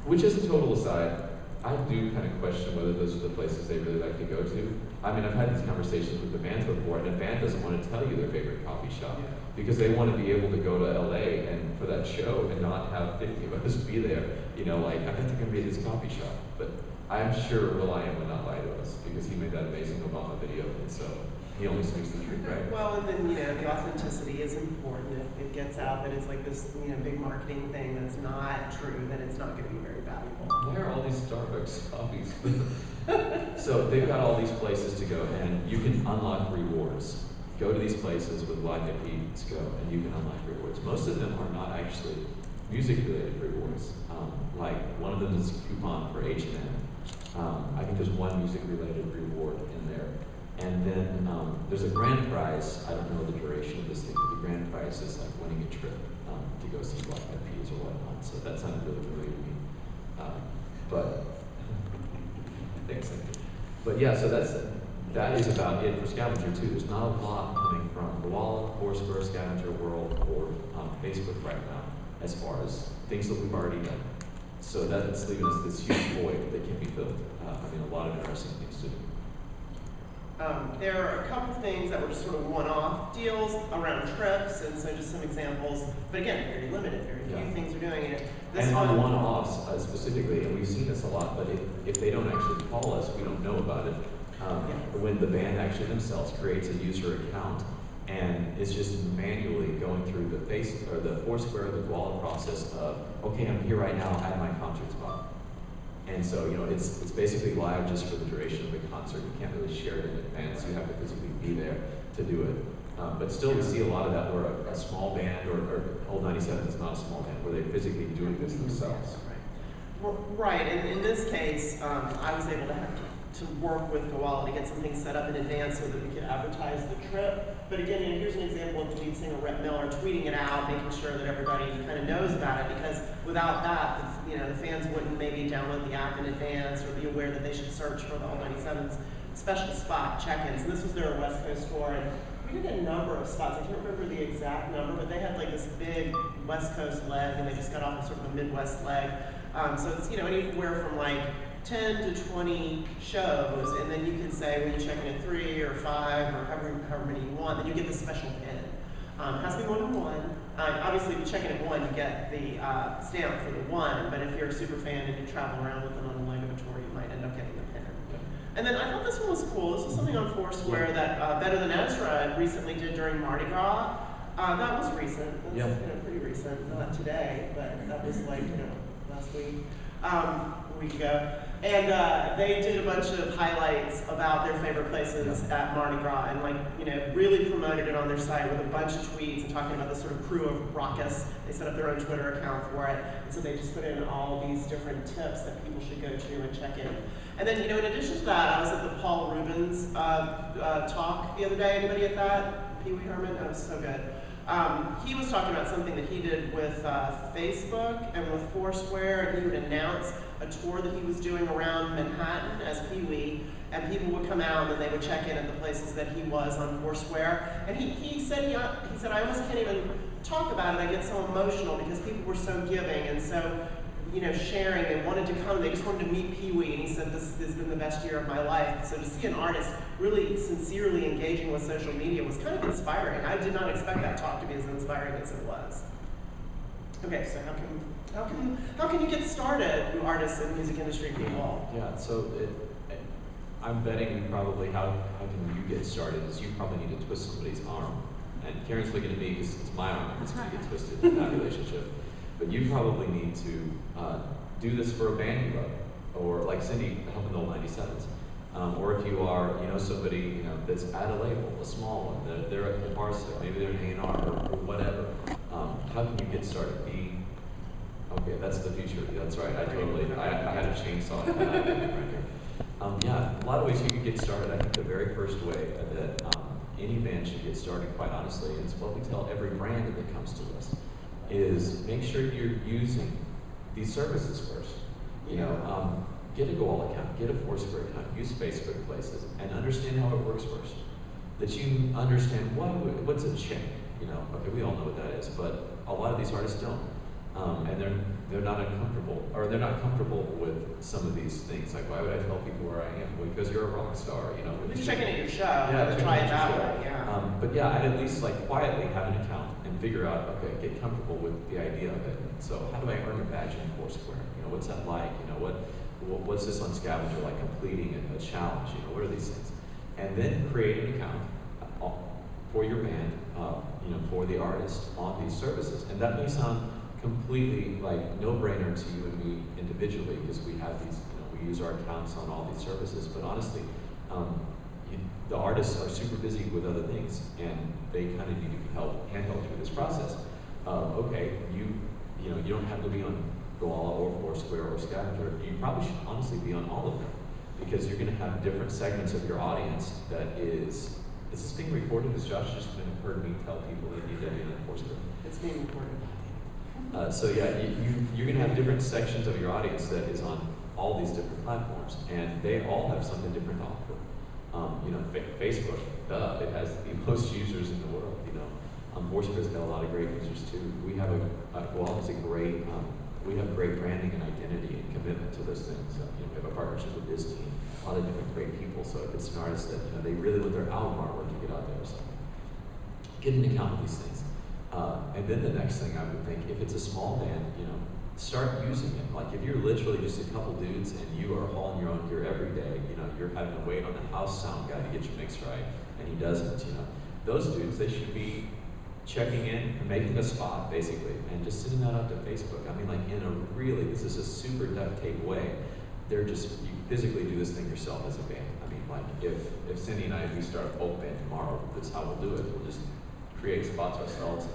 Which is a total aside, I do kind of question whether those are the places they really like to go to. I mean, I've had these conversations with the bands before, and a band doesn't want to tell you their favorite coffee shop because they want to be able to go to LA and for that show and not have 50 of us be there. Like, I bet they're going to be at this coffee shop. But I'm sure Will.i.am would not lie to us because he made that amazing Obama video, and so he only speaks the truth, right? Well, and then, the authenticity is important. If it gets out that it's like this, big marketing thing that's not true, then it's not going to be very valuable. Why are all these Starbucks coffees? So they've got all these places to go, and you can unlock rewards. Go to these places with Black Eyed Peas, go, and you can unlock rewards. Most of them are not actually music-related rewards. Like one of them is a coupon for H&M. I think there's one music-related reward in there. And then there's a grand prize. I don't know the duration of this thing, but the grand prize is like winning a trip to go see Black Eyed Peas or whatnot. So that sounded really familiar to me. But thanks. But yeah, so that is about it for Scavenger too. There's not a lot coming from Koala, Foursquare, Scavenger World, or Facebook right now as far as things that we've already done. So that's leaving us this huge void that can be filled. A lot of interesting things to do. There are a couple things that were just sort of one-off deals around trips, and so just some examples. But again, very limited. Very few things are doing it. And on one-offs specifically, and we've seen this a lot, but if they don't actually call us, we don't know about it. When the band actually themselves creates a user account and is just manually going through the Foursquare, the Koala process of, okay, I'm here right now at my concert spot. And so, it's basically live just for the duration of the concert. You can't really share it in advance. You have to physically be there to do it. But still, we see a lot of that where a small band, or Old 97 is not a small band, where they're physically doing this themselves. Right, and in this case, I was able to work with Koala to get something set up in advance so that we could advertise the trip. But again, here's an example of the lead singer, Rhett Miller, tweeting it out, making sure that everybody kind of knows about it, because without that, the fans wouldn't maybe download the app in advance or be aware that they should search for the All 97's special spot check-ins. And this was their West Coast tour, and we did a number of spots. I can't remember the exact number, but they had like this big West Coast leg, and they just got off of sort of a Midwest leg. So it's anywhere from like 10 to 20 shows, and then you can say when you check in at 3 or 5 or however many you want, then you get the special pin. It has to be more than one. Obviously, if you check in at 1, you get the stamp for the 1, but if you're a super fan and you travel around with them on the leg of a tour, you might end up getting the pin. And then I thought this one was cool. This was something on Foursquare that Better Than Ezra recently did during Mardi Gras. That was recent. That's pretty recent. Not today, but that was like last week, a week ago. And they did a bunch of highlights about their favorite places at Mardi Gras, and really promoted it on their site with a bunch of tweets and talking about this sort of crew of Rockus. They set up their own Twitter account for it, and so they just put in all these different tips that people should go to and check in. And then, in addition to that, I was at the Paul Rubens talk the other day. Anybody at that? Pee Wee Herman? That was so good. He was talking about something that he did with Facebook and with Foursquare, and he would announce a tour that he was doing around Manhattan as Pee Wee, and people would come out and then they would check in at the places that he was on Foursquare. And he said, I almost can't even talk about it. I get so emotional because people were so giving and so sharing. They wanted to come. They just wanted to meet Pee Wee, and he said, this has been the best year of my life. So to see an artist really sincerely engaging with social media was kind of inspiring. I did not expect that talk to be as inspiring as it was. Okay, so how can you get started, you artists and music industry people? Yeah, so I'm betting probably how can you get started is you probably need to twist somebody's arm. And Karen's looking at me because it's my arm that's going to get twisted in that relationship. But you probably need to do this for a band you love, or like Cindy helping the old 97s. Or if you are, somebody, that's at a label, a small one, they're at the bar set, maybe they're an A&R or whatever. How can you get started? Okay, that's the future. That's right. I had a chainsaw right here. A lot of ways you can get started. I think the very first way that any band should get started, quite honestly, it's what we tell every brand that comes to us, is make sure you're using these services first. Get a Goal account, get a Foursquare account, use Facebook Places, and understand how it works first. That you understand what's a check. Okay, we all know what that is, but a lot of these artists don't, and they're not uncomfortable, or they're not comfortable with some of these things. Like, why would I tell people where I am? Well, because you're a rock star. Just checking at your show. Try it that way. But I'd at least quietly have an account and figure out, okay, get comfortable with the idea of it. So how do I earn a badge in Foursquare? What's that like? What's this on Scavenger like completing a challenge? What are these things? And then create an account for your band, for the artist on these services. And that may sound completely no-brainer to you and me individually, because we have these, we use our accounts on all these services. But honestly, the artists are super busy with other things, and they kind of need handheld through this process. Okay, you don't have to be on Goala or Foursquare or Scavenger. You probably should honestly be on all of them, because you're going to have different segments of your audience that is this being recorded? Has Josh just heard me tell people that you need to be on Foursquare? It's being recorded. You're going to have different sections of your audience that is on all these different platforms, and they all have something different to offer. Facebook, it has the most users in the world. Foursquare's got a lot of great users too. We have we have great branding and identity and commitment to those things. We have a partnership with Disney, a lot of different great people. So if it's an artist that they really want their album artwork to get out there, so get an account of these things. And then the next thing I would think, if it's a small band, start using it. Like if you're literally just a couple dudes and you are hauling your own gear every day, you're having to wait on the house sound guy to get your mix right, and he doesn't, those dudes, they should be checking in and making a spot, basically, and just sending that out to Facebook. I mean, this is a super duct tape way. You physically do this thing yourself as a band. I mean, if Cindy and we start a folk band tomorrow, that's how we'll do it. We'll just create spots ourselves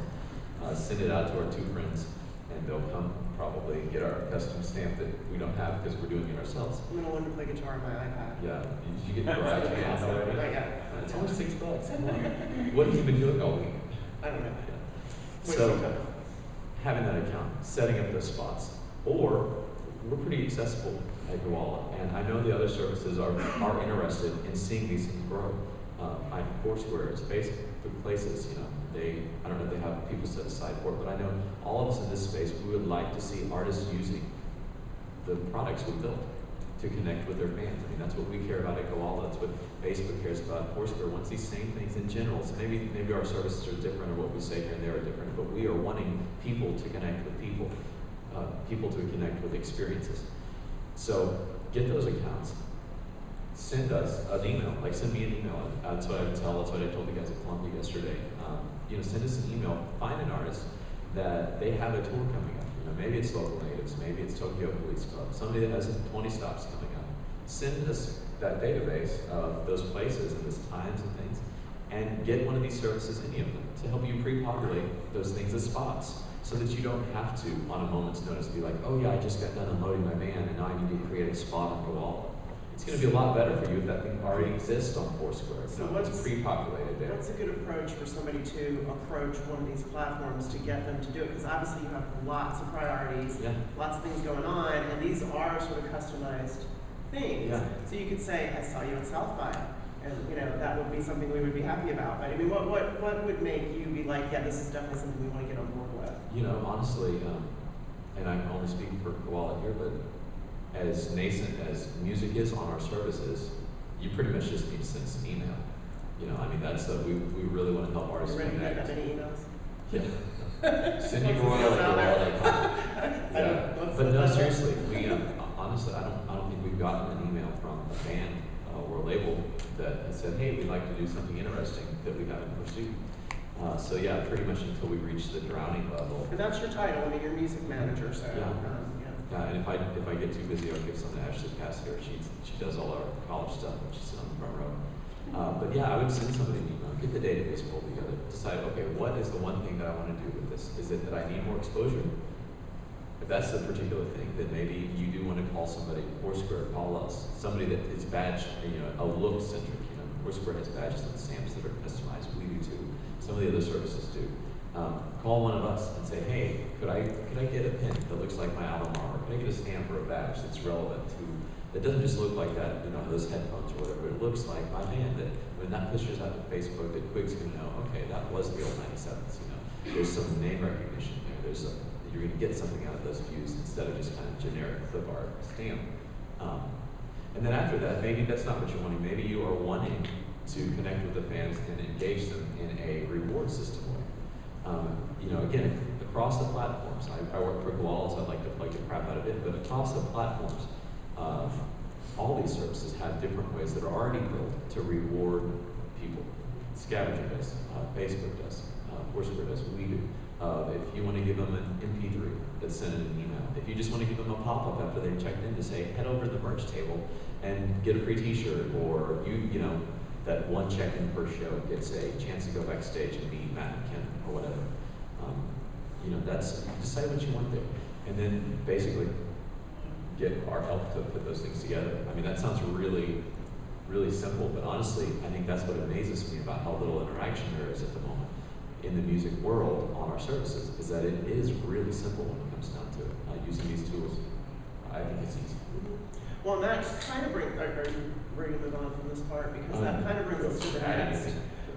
and send it out to our two friends, and they'll come probably get our custom stamp that we don't have because we're doing it ourselves. I'm gonna learn to play guitar on my iPad. Yeah, you get your iPad already. Not yet. It's only $6. Come on. What have you been doing all week? I don't know. Yeah. Wait, So, okay. having that account, setting up those spots, or we're pretty accessible at Koala, and I know the other services are interested in seeing these things grow. I Foursquare is Facebook places, you know, I don't know if they have people set aside for it, but I know all of us in this space, we would like to see artists using the products we built to connect with their fans. I mean, that's what we care about at Koala. That's what Facebook cares about. Foursquare wants these same things in general. So maybe our services are different, or what we say here and there are different, but we are wanting people to connect with people, people to connect with experiences. So get those accounts. Send us an email, like send me an email. That's what I told the guys at Columbia yesterday. You know, send us an email, find an artist that they have a tour coming up. You know, maybe it's Local Natives, maybe it's Tokyo Police Club, somebody that has 20 stops coming up. Send us that database of those places and those times and things, and get one of these services, any of them, to help you pre-populate those things as spots, so that you don't have to, on a moment's notice, be like, oh yeah, I just got done unloading my van and now I need to create a spot on Koala. It's going to be a lot better for you if that thing already exists on Foursquare. So it's pre-populated there. What's a good approach for somebody to approach one of these platforms to get them to do it? Because obviously you have lots of priorities, lots of things going on, and these are sort of customized things. Yeah. So you could say, I saw you at South by, and you know that would be something we would be happy about. But I mean, what would make you be like, yeah, this is definitely something we want to get on board with? You know, honestly, and I'm only speaking for Koala here, but as nascent as music is on our services, you pretty much just need to send us an email. You know, I mean, that's we really want to help artists Are you ready to get connect. that many emails? Yeah. Send your What's the royal deal out there? Yeah. What's But the no, deal? seriously, we honestly, I don't think we've gotten an email from a band or a label that has said, hey, we'd like to do something interesting that we haven't pursued. So yeah, pretty much until we reach the drowning level. And that's your title. I mean, you're music manager, so Yeah. yeah. And if I get too busy, I'll give some to Ashley Cassier. She does all our college stuff, and she's on the front row. But yeah, I would send somebody an email, get the database pulled together, decide, okay, what is the one thing that I want to do with this? Is it that I need more exposure? If that's the particular thing, then maybe you do want to call somebody, Foursquare, call us, somebody that is badge, you know, a look centric. You know, Foursquare has badges and stamps that are customized. We do too. Some of the other services do. Call one of us and say, hey, could I get a pin that looks like my album art? Could I get a stamp or a badge that's relevant to, that doesn't just look like that, you know, those headphones or whatever. It looks like my band, that when that pushes out to Facebook, that Quig's gonna know, okay, that was the old 97s, you know. There's some name recognition there. You're gonna get something out of those views instead of just kind of generic clip art stamp. And then after that, maybe that's not what you're wanting. Maybe you are wanting to connect with the fans and engage them in a reward system way. You know, again, across the platforms, I work for Koala, so I'd like to plug the crap out of it, but across the platforms, all these services have different ways that are already built to reward people. Scavenger does, Facebook does, Foursquare does, we do. If you want to give them an MP3, that's send an email. If you just want to give them a pop-up after they've checked in to say, head over to the merch table and get a free t-shirt, or you know, that one check-in per show gets a chance to go backstage and meet Matt and Ken or whatever. You know, decide what you want there. And then basically get our help to put those things together. I mean, that sounds really, really simple, but honestly, I think that's what amazes me about how little interaction there is at the moment in the music world on our services, is that it is really simple when it comes down to it. Using these tools, I think it's easy. Well, and that kind of brings, are you ready to move on from this part? Because that kind of brings us to the next.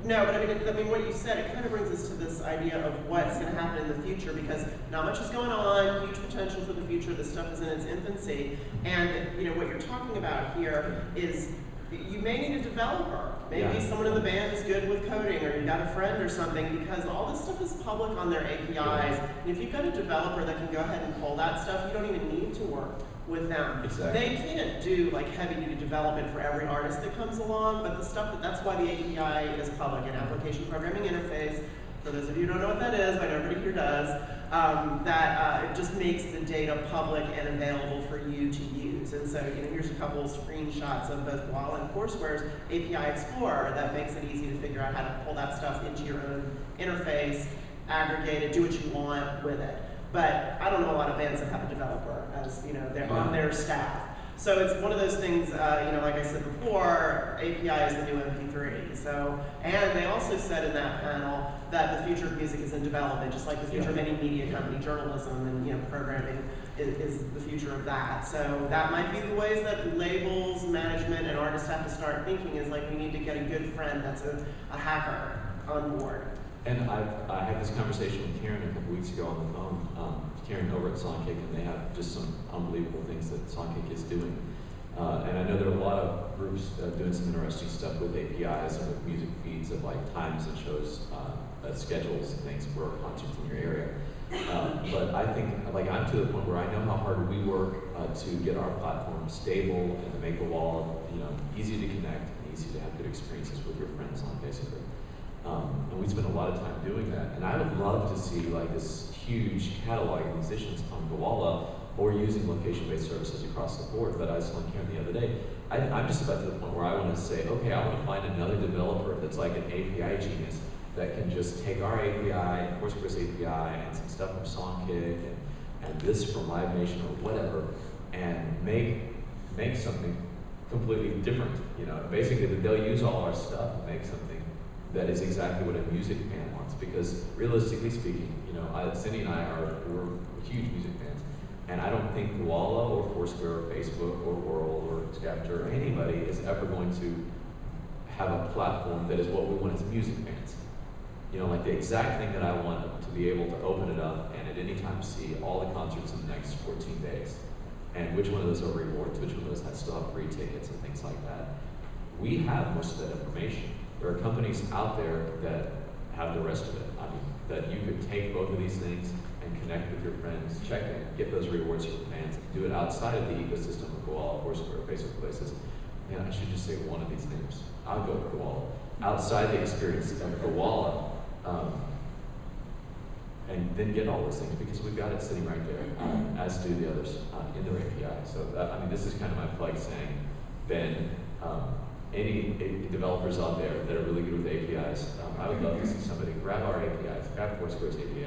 No, but I mean, what you said, it kind of brings us to this idea of what's going to happen in the future, because not much is going on, huge potential for the future, this stuff is in its infancy, and you know, what you're talking about here is, you may need a developer. Maybe someone in the band is good with coding, or you've got a friend or something, because all this stuff is public on their APIs, and if you've got a developer that can go ahead and pull that stuff, you don't even need to work with them. Exactly. They can't do like heavy-duty development for every artist that comes along, but the stuff that's why the API is public, an application programming interface. For those of you who don't know what that is, but everybody here does, it just makes the data public and available for you to use. And so, you know, here's a couple of screenshots of both Koala and Foursquare's API Explorer that makes it easy to figure out how to pull that stuff into your own interface, aggregate it, do what you want with it. But I don't know a lot of bands that have a developer as, they're on their staff. So it's one of those things, like I said before, API is the new MP3. So, and they also said in that panel that the future of music is in development, just like the future of any media company, journalism and programming is the future of that. So that might be the ways that labels, management, and artists have to start thinking is like we need to get a good friend that's a hacker on board. And I had this conversation with Karen a couple weeks ago on the phone. Karen over at Songkick, and they have just some unbelievable things that Songkick is doing. And I know there are a lot of groups doing some interesting stuff with APIs and with music feeds of like times and shows, schedules and things for concerts in your area. But I think, like, I'm to the point where I know how hard we work to get our platform stable and to make the wall, easy to connect and easy to have good experiences with your friends on, basically. And we spend a lot of time doing that. And I would love to see like this huge catalog of musicians on Gowalla or using location-based services across the board. But I was telling Karen the other day, I'm just about to the point where I want to say, okay, I want to find another developer that's like an API genius that can just take our API, Foursquare's API, and some stuff from Songkick, and this from Live Nation or whatever, and make something completely different. Basically that they'll use all our stuff and make something that is exactly what a music fan wants. Because realistically speaking, Cindy and we're huge music fans, and I don't think Gowalla or Foursquare or Facebook or Whirl or Skepta or anybody is ever going to have a platform that is what we want as music fans. Like the exact thing that I want to be able to open it up and at any time see all the concerts in the next 14 days. And which one of those are rewards, which one of those still have free tickets and things like that. We have most of that information. There are companies out there that have the rest of it. That you could take both of these things and connect with your friends, check in, get those rewards for the fans, and do it outside of the ecosystem of Gowalla, Foursquare, Facebook places. Man, I should just say one of these names. I'll go with Gowalla. Outside the experience of Gowalla, and then get all those things because we've got it sitting right there, as do the others in their API. So this is kind of my plug saying, Ben, any developers out there that are really good with APIs, I would love to see somebody grab our APIs, grab Foursquare's API,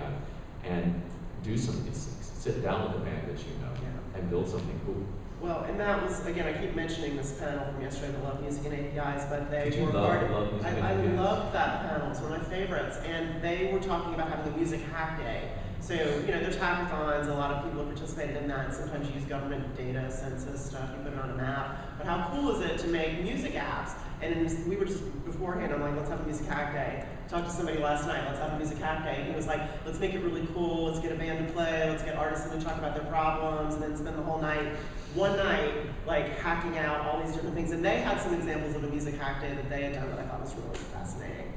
and do some of these things. Sit down with a band that you know and build something cool. Well, and that was, again, I keep mentioning this panel from yesterday, the Love Music and APIs, but they were part of, I loved that panel. It's one of my favorites. And they were talking about having a music hack day. So, there's hackathons, a lot of people have participated in that, and sometimes you use government data, census stuff, you put it on a map. But how cool is it to make music apps? And we were just beforehand, I'm like, let's have a music hack day. Talked to somebody last night, let's have a music hack day. And he was like, let's make it really cool, let's get a band to play, let's get artists in to talk about their problems, and then spend the whole night, one night, like hacking out all these different things. And they had some examples of a music hack day that they had done that I thought was really fascinating.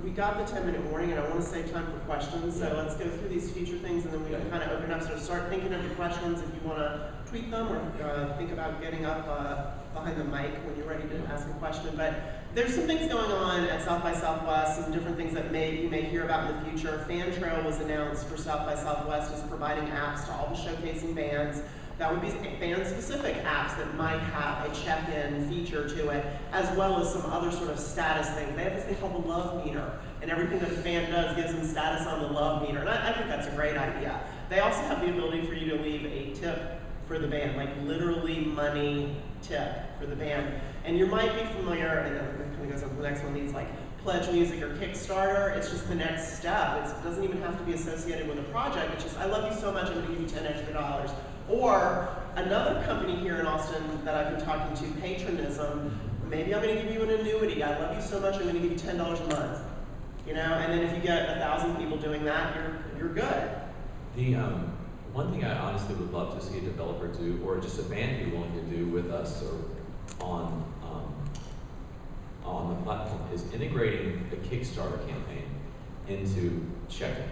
We got the 10-minute warning, and I want to save time for questions, so let's go through these future things, and then we can kind of open up. So start thinking of your questions if you want to tweet them, or think about getting up behind the mic when you're ready to ask a question. But there's some things going on at South by Southwest, some different things that you may hear about in the future. Fan Trail was announced for South by Southwest as providing apps to all the showcasing bands. That would be band-specific apps that might have a check-in feature to it, as well as some other sort of status things. They have this thing called the Love Meter, and everything that a fan does gives them status on the Love Meter, and I think that's a great idea. They also have the ability for you to leave a tip for the band, like literally money tip for the band. And you might be familiar, and then it kind of goes on to the next one, these like Pledge Music or Kickstarter. It's just the next step. It doesn't even have to be associated with a project. It's just, I love you so much, I'm going to give you $10 extra. Or another company here in Austin that I've been talking to, Patronism, maybe I'm going to give you an annuity. I love you so much, I'm going to give you $10 a month. And then if you get 1,000 people doing that, you're good. The one thing I honestly would love to see a developer do, or just a band be willing to do with us, or on the platform, is integrating the Kickstarter campaign into checking.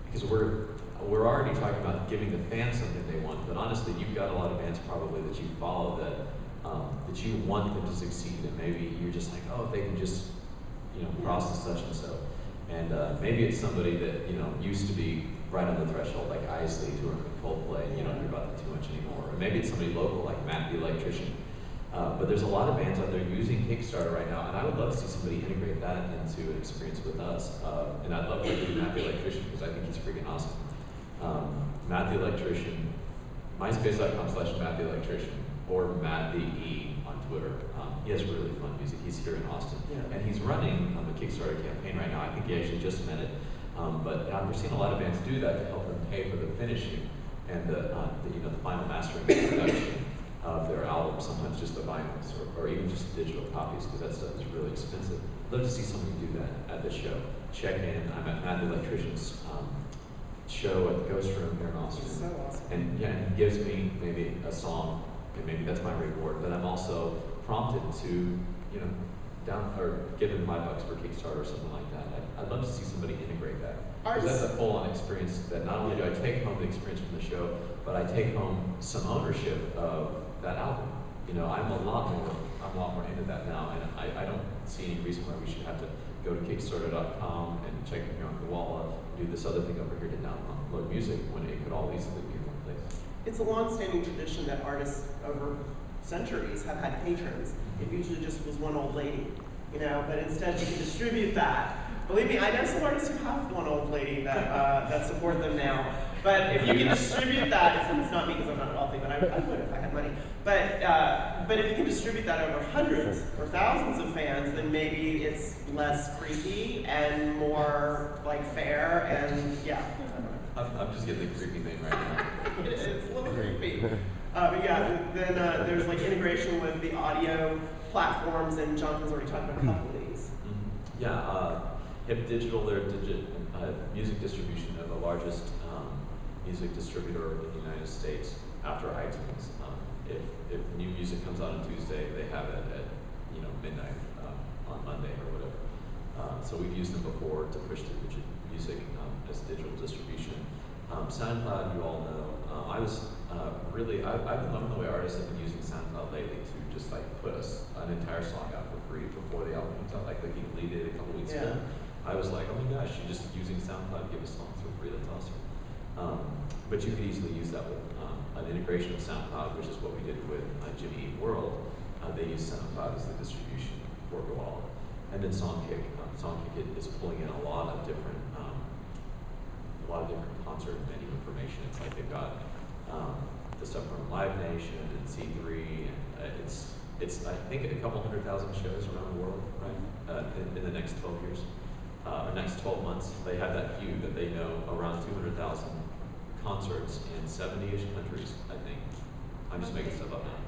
Because we're already talking about giving the fans something they want, but honestly, you've got a lot of bands probably that you follow that you want them to succeed, and maybe you're just like, oh, if they can just cross the such and so, and maybe it's somebody that used to be right on the threshold, like Isley touring with Coldplay, and you don't hear about them too much anymore, or maybe it's somebody local like Matt the Electrician, But there's a lot of bands out there using Kickstarter right now, and I would love to see somebody integrate that into an experience with us. And I'd love to do Matt the Electrician, because I think he's freaking awesome. Matt the Electrician, myspace.com/Matt the Electrician, or Matt the E on Twitter. He has really fun music. He's here in Austin, and he's running a Kickstarter campaign right now. I think he actually just met it. But we're seeing a lot of bands do that to help them pay for the finishing and the final mastering and production of their album, sometimes just the vinyls or even just digital copies, because that stuff is really expensive. I'd love to see somebody do that at the show. Check in. I'm at Matt the Electrician's show at the Ghost Room here in Austin. So awesome. And he gives me maybe a song, and maybe that's my reward, but I'm also prompted to, give him $5 for Kickstarter or something like that. I'd love to see somebody integrate that. Because that's a full-on experience that not only do I take home the experience from the show, but I take home some ownership of that album. I'm a lot more into that now, and I don't see any reason why we should have to go to Kickstarter.com and check here on Koala and do this other thing over here to download music when it could all easily be in one place. It's a long-standing tradition that artists over centuries have had patrons. It usually just was one old lady, but instead you can distribute that. Believe me, I know some artists who have one old lady that support them now. But if you can distribute that, it's not me because I'm not wealthy, but I would if I had money. But if you can distribute that over hundreds or thousands of fans, then maybe it's less creepy and more fair and I'm just getting the creepy thing right now. It's a little creepy. Then there's integration with the audio platforms, and Jonathan's already talked about a couple of these. Hip Digital, they're music distribution. They're the largest music distributor in the United States after iTunes. If new music comes out on Tuesday, they have it at midnight on Monday or whatever. So we've used them before to push the music as digital distribution. SoundCloud, you all know. I've been loving the way artists have been using SoundCloud lately to just put an entire song out for free before the album comes out, like Lee did a couple weeks ago. I was like, oh my gosh, you're just using SoundCloud, give us songs for free, that's awesome. But you could easily use that with an integration of SoundCloud, which is what we did with Jimmy Eat World. They use SoundCloud as the distribution for Koala. And then Songkick is pulling in a lot of different concert venue information. It's like they've got the stuff from Live Nation and C3, and it's I think a couple 100,000 shows around the world, right? In the next 12 years. Or next 12 months, they have that few that they know around 200,000 concerts in 70-ish countries, I think. I'm just making stuff up now.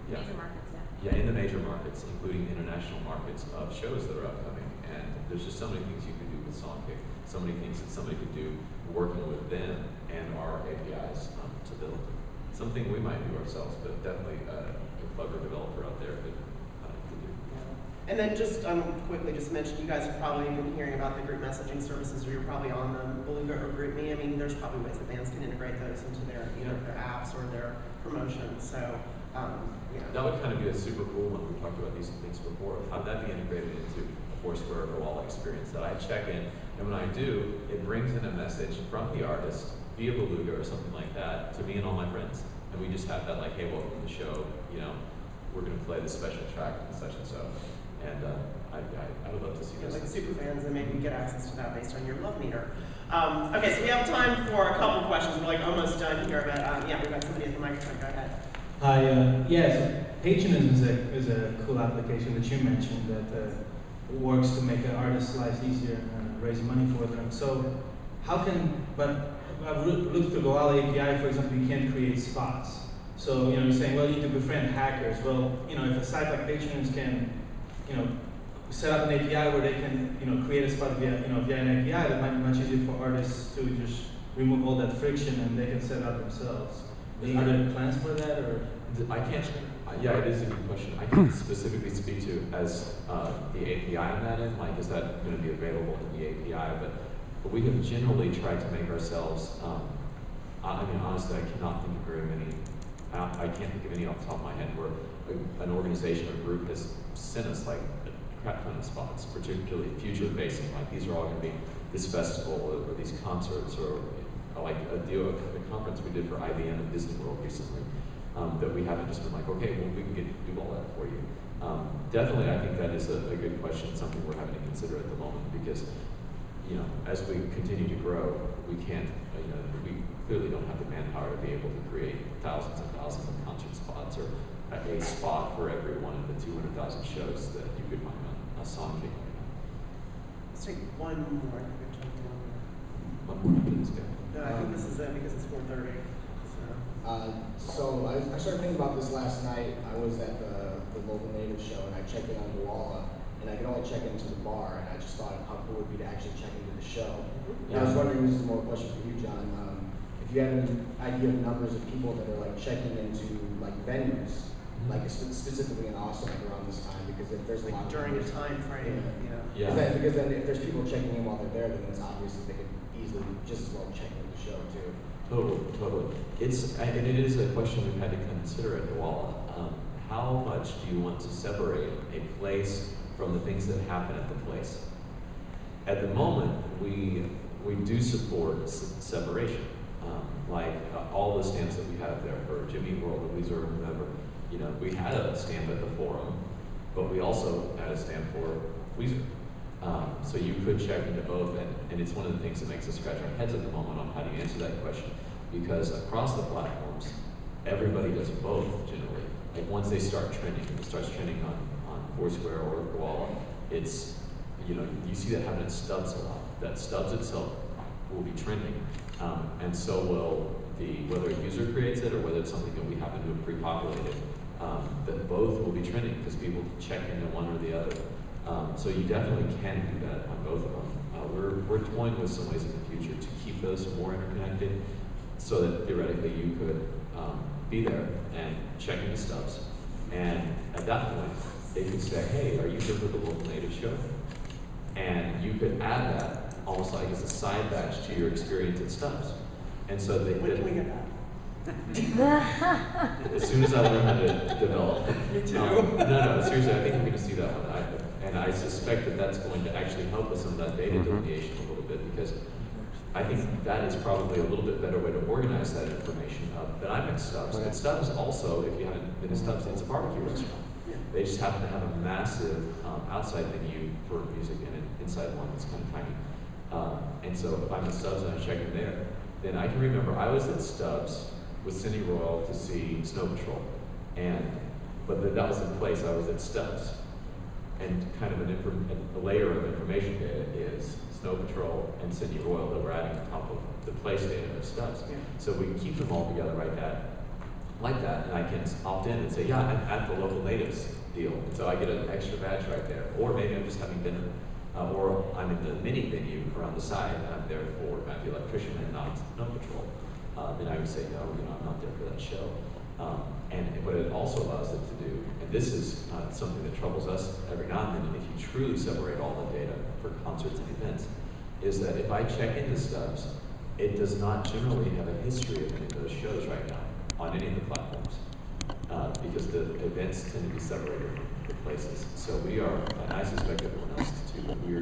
Major markets, Yeah, in the major markets, including international markets of shows that are upcoming. And there's just so many things you could do with Songkick, so many things that somebody could do working with them and our APIs to build. Something we might do ourselves, but definitely a clever developer out there could do. And then just quickly just mention, you guys have probably been hearing about the group messaging services, or you're probably on them, Beluga or GroupMe. I mean, there's probably ways that bands can integrate those into their their apps or their promotions. So, That would kind of be a super cool one. We talked about these things before. How that be integrated into a Foursquare or Koala experience that I check in, and when I do, it brings in a message from the artist via Beluga or something like that to me and all my friends. And we just have that hey, welcome to the show. We're going to play this special track and such and so. And I would love to see those. Like super fans, and maybe you get access to that based on your love meter. Okay, so we have time for a couple questions. We're almost done here, but we've got somebody at the microphone. Go ahead. Hi, yes, Patreon is a cool application that you mentioned that works to make an artist's life easier and raise money for them. So but I've looked through Koala API, for example, you can't create spots. So, you're saying, well, you need to befriend hackers. Well, if a site like Patreon can, set up an API where they can, create a spot via an API, that might be much easier for artists to just remove all that friction and they can set it up themselves. Are there plans for that, or? I can't. Yeah, it is a good question. I can't specifically speak to as the API on that end. Is that going to be available in the API? But we have generally tried to make ourselves. Honestly, I cannot think of very many. I can't think of any off the top of my head where an organization or group has sent us a crap ton of spots, particularly future-facing. These are all going to be this festival or these concerts or a conference we did for IBM at Disney World recently. that we haven't just been like, okay, well, we can do all that for you. Definitely, I think that is a good question, something we're having to consider at the moment, because, you know, as we continue to grow, we can't, you know, we clearly don't have the manpower to be able to create thousands and thousands of concert spots, or a spot for every one of the 200,000 shows that you could find on a song king right now. Let's take one more. I think we've jumped on. One more after this guy. No, I think this is it because it's 4:30. So I started thinking about this last night. I was at the local native show, and I checked in on Koala, and I could only check into the bar, and I just thought how cool it would be to actually check into the show. And I was wondering, this is more a question for you, John, if you have any idea of numbers of people that are like checking into like venues, like specifically in Austin like around this time, because if there's a lot of During a numbers- time frame, Yeah. Because then if there's people checking in while they're there, then it's obvious that they could easily just as well check into the show too. Totally. And it is a question we've had to consider at Koala. How much do you want to separate a place from the things that happen at the place? At the moment, we do support separation. All the stamps that we have there for Jimmy World, or Weezer, or whoever. You know, we had a stamp at the Forum, but we also had a stamp for Weezer. So you could check into both, and it's one of the things that makes us scratch our heads at the moment on how do you answer that question. Because across the platforms, everybody does both generally. Like once they start trending, if it starts trending on Foursquare or Koala, it's, you know, you see that happen at Stubbs a lot. That Stubbs itself will be trending, and so will whether a user creates it or whether it's something that we happen to have pre-populated, that both will be trending because people check into one or the other. So you definitely can do that on both of them. We're toying with some ways in the future to keep those more interconnected, so that theoretically you could be there and check into Stubbs, and at that point they could say, hey, are you here for the local native show? And you could add that almost like as a side batch to your experience at Stubbs. And so When can we get that? as soon as I learn how to develop. Me too. No, seriously, I think we're going to see that one. And I suspect that that's going to actually help with some of that data delineation a little bit, because I think that is probably a little bit better way to organize that information than I'm at Stubbs. At Stubbs also, if you haven't been to Stubbs, it's a barbecue restaurant. They just happen to have a massive outside venue for music and an inside one that's kind of tiny. And so if I'm at Stubbs and I check in there, then I can remember I was at Stubbs with Cindy Royal to see Snow Patrol. But that was the place I was at Stubbs. And kind of a layer of information data is Snow Patrol and Cindy Royal that we're adding on top of the place data of Stubbs. Yeah. So we can keep them all together like that, and I can opt in and say, yeah, I'm at the local natives deal. And so I get an extra badge right there. Or maybe I'm just having dinner. Or I'm in the mini venue around the side, and I'm there for the electrician and not Snow Patrol. Then I would say, no, I'm not there for that show. And what it also allows it to do, and this is something that troubles us every now and then, and if you truly separate all the data for concerts and events, is that if I check into Stubbs, it does not generally have a history of any of those shows right now on any of the platforms, because the events tend to be separated from the places. So we are, and I suspect everyone else is too, we're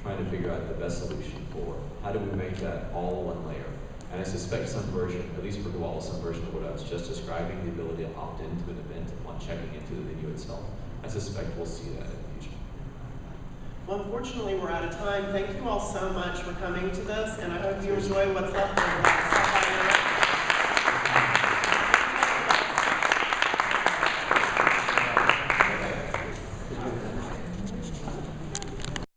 trying to figure out the best solution for how do we make that all one layer. And I suspect some version, at least for Koala, some version of what I was just describing, the ability to opt into an event upon checking into the venue itself. I suspect we'll see that in the future. Well, unfortunately, we're out of time. Thank you all so much for coming to this, and I hope you enjoy what's left of the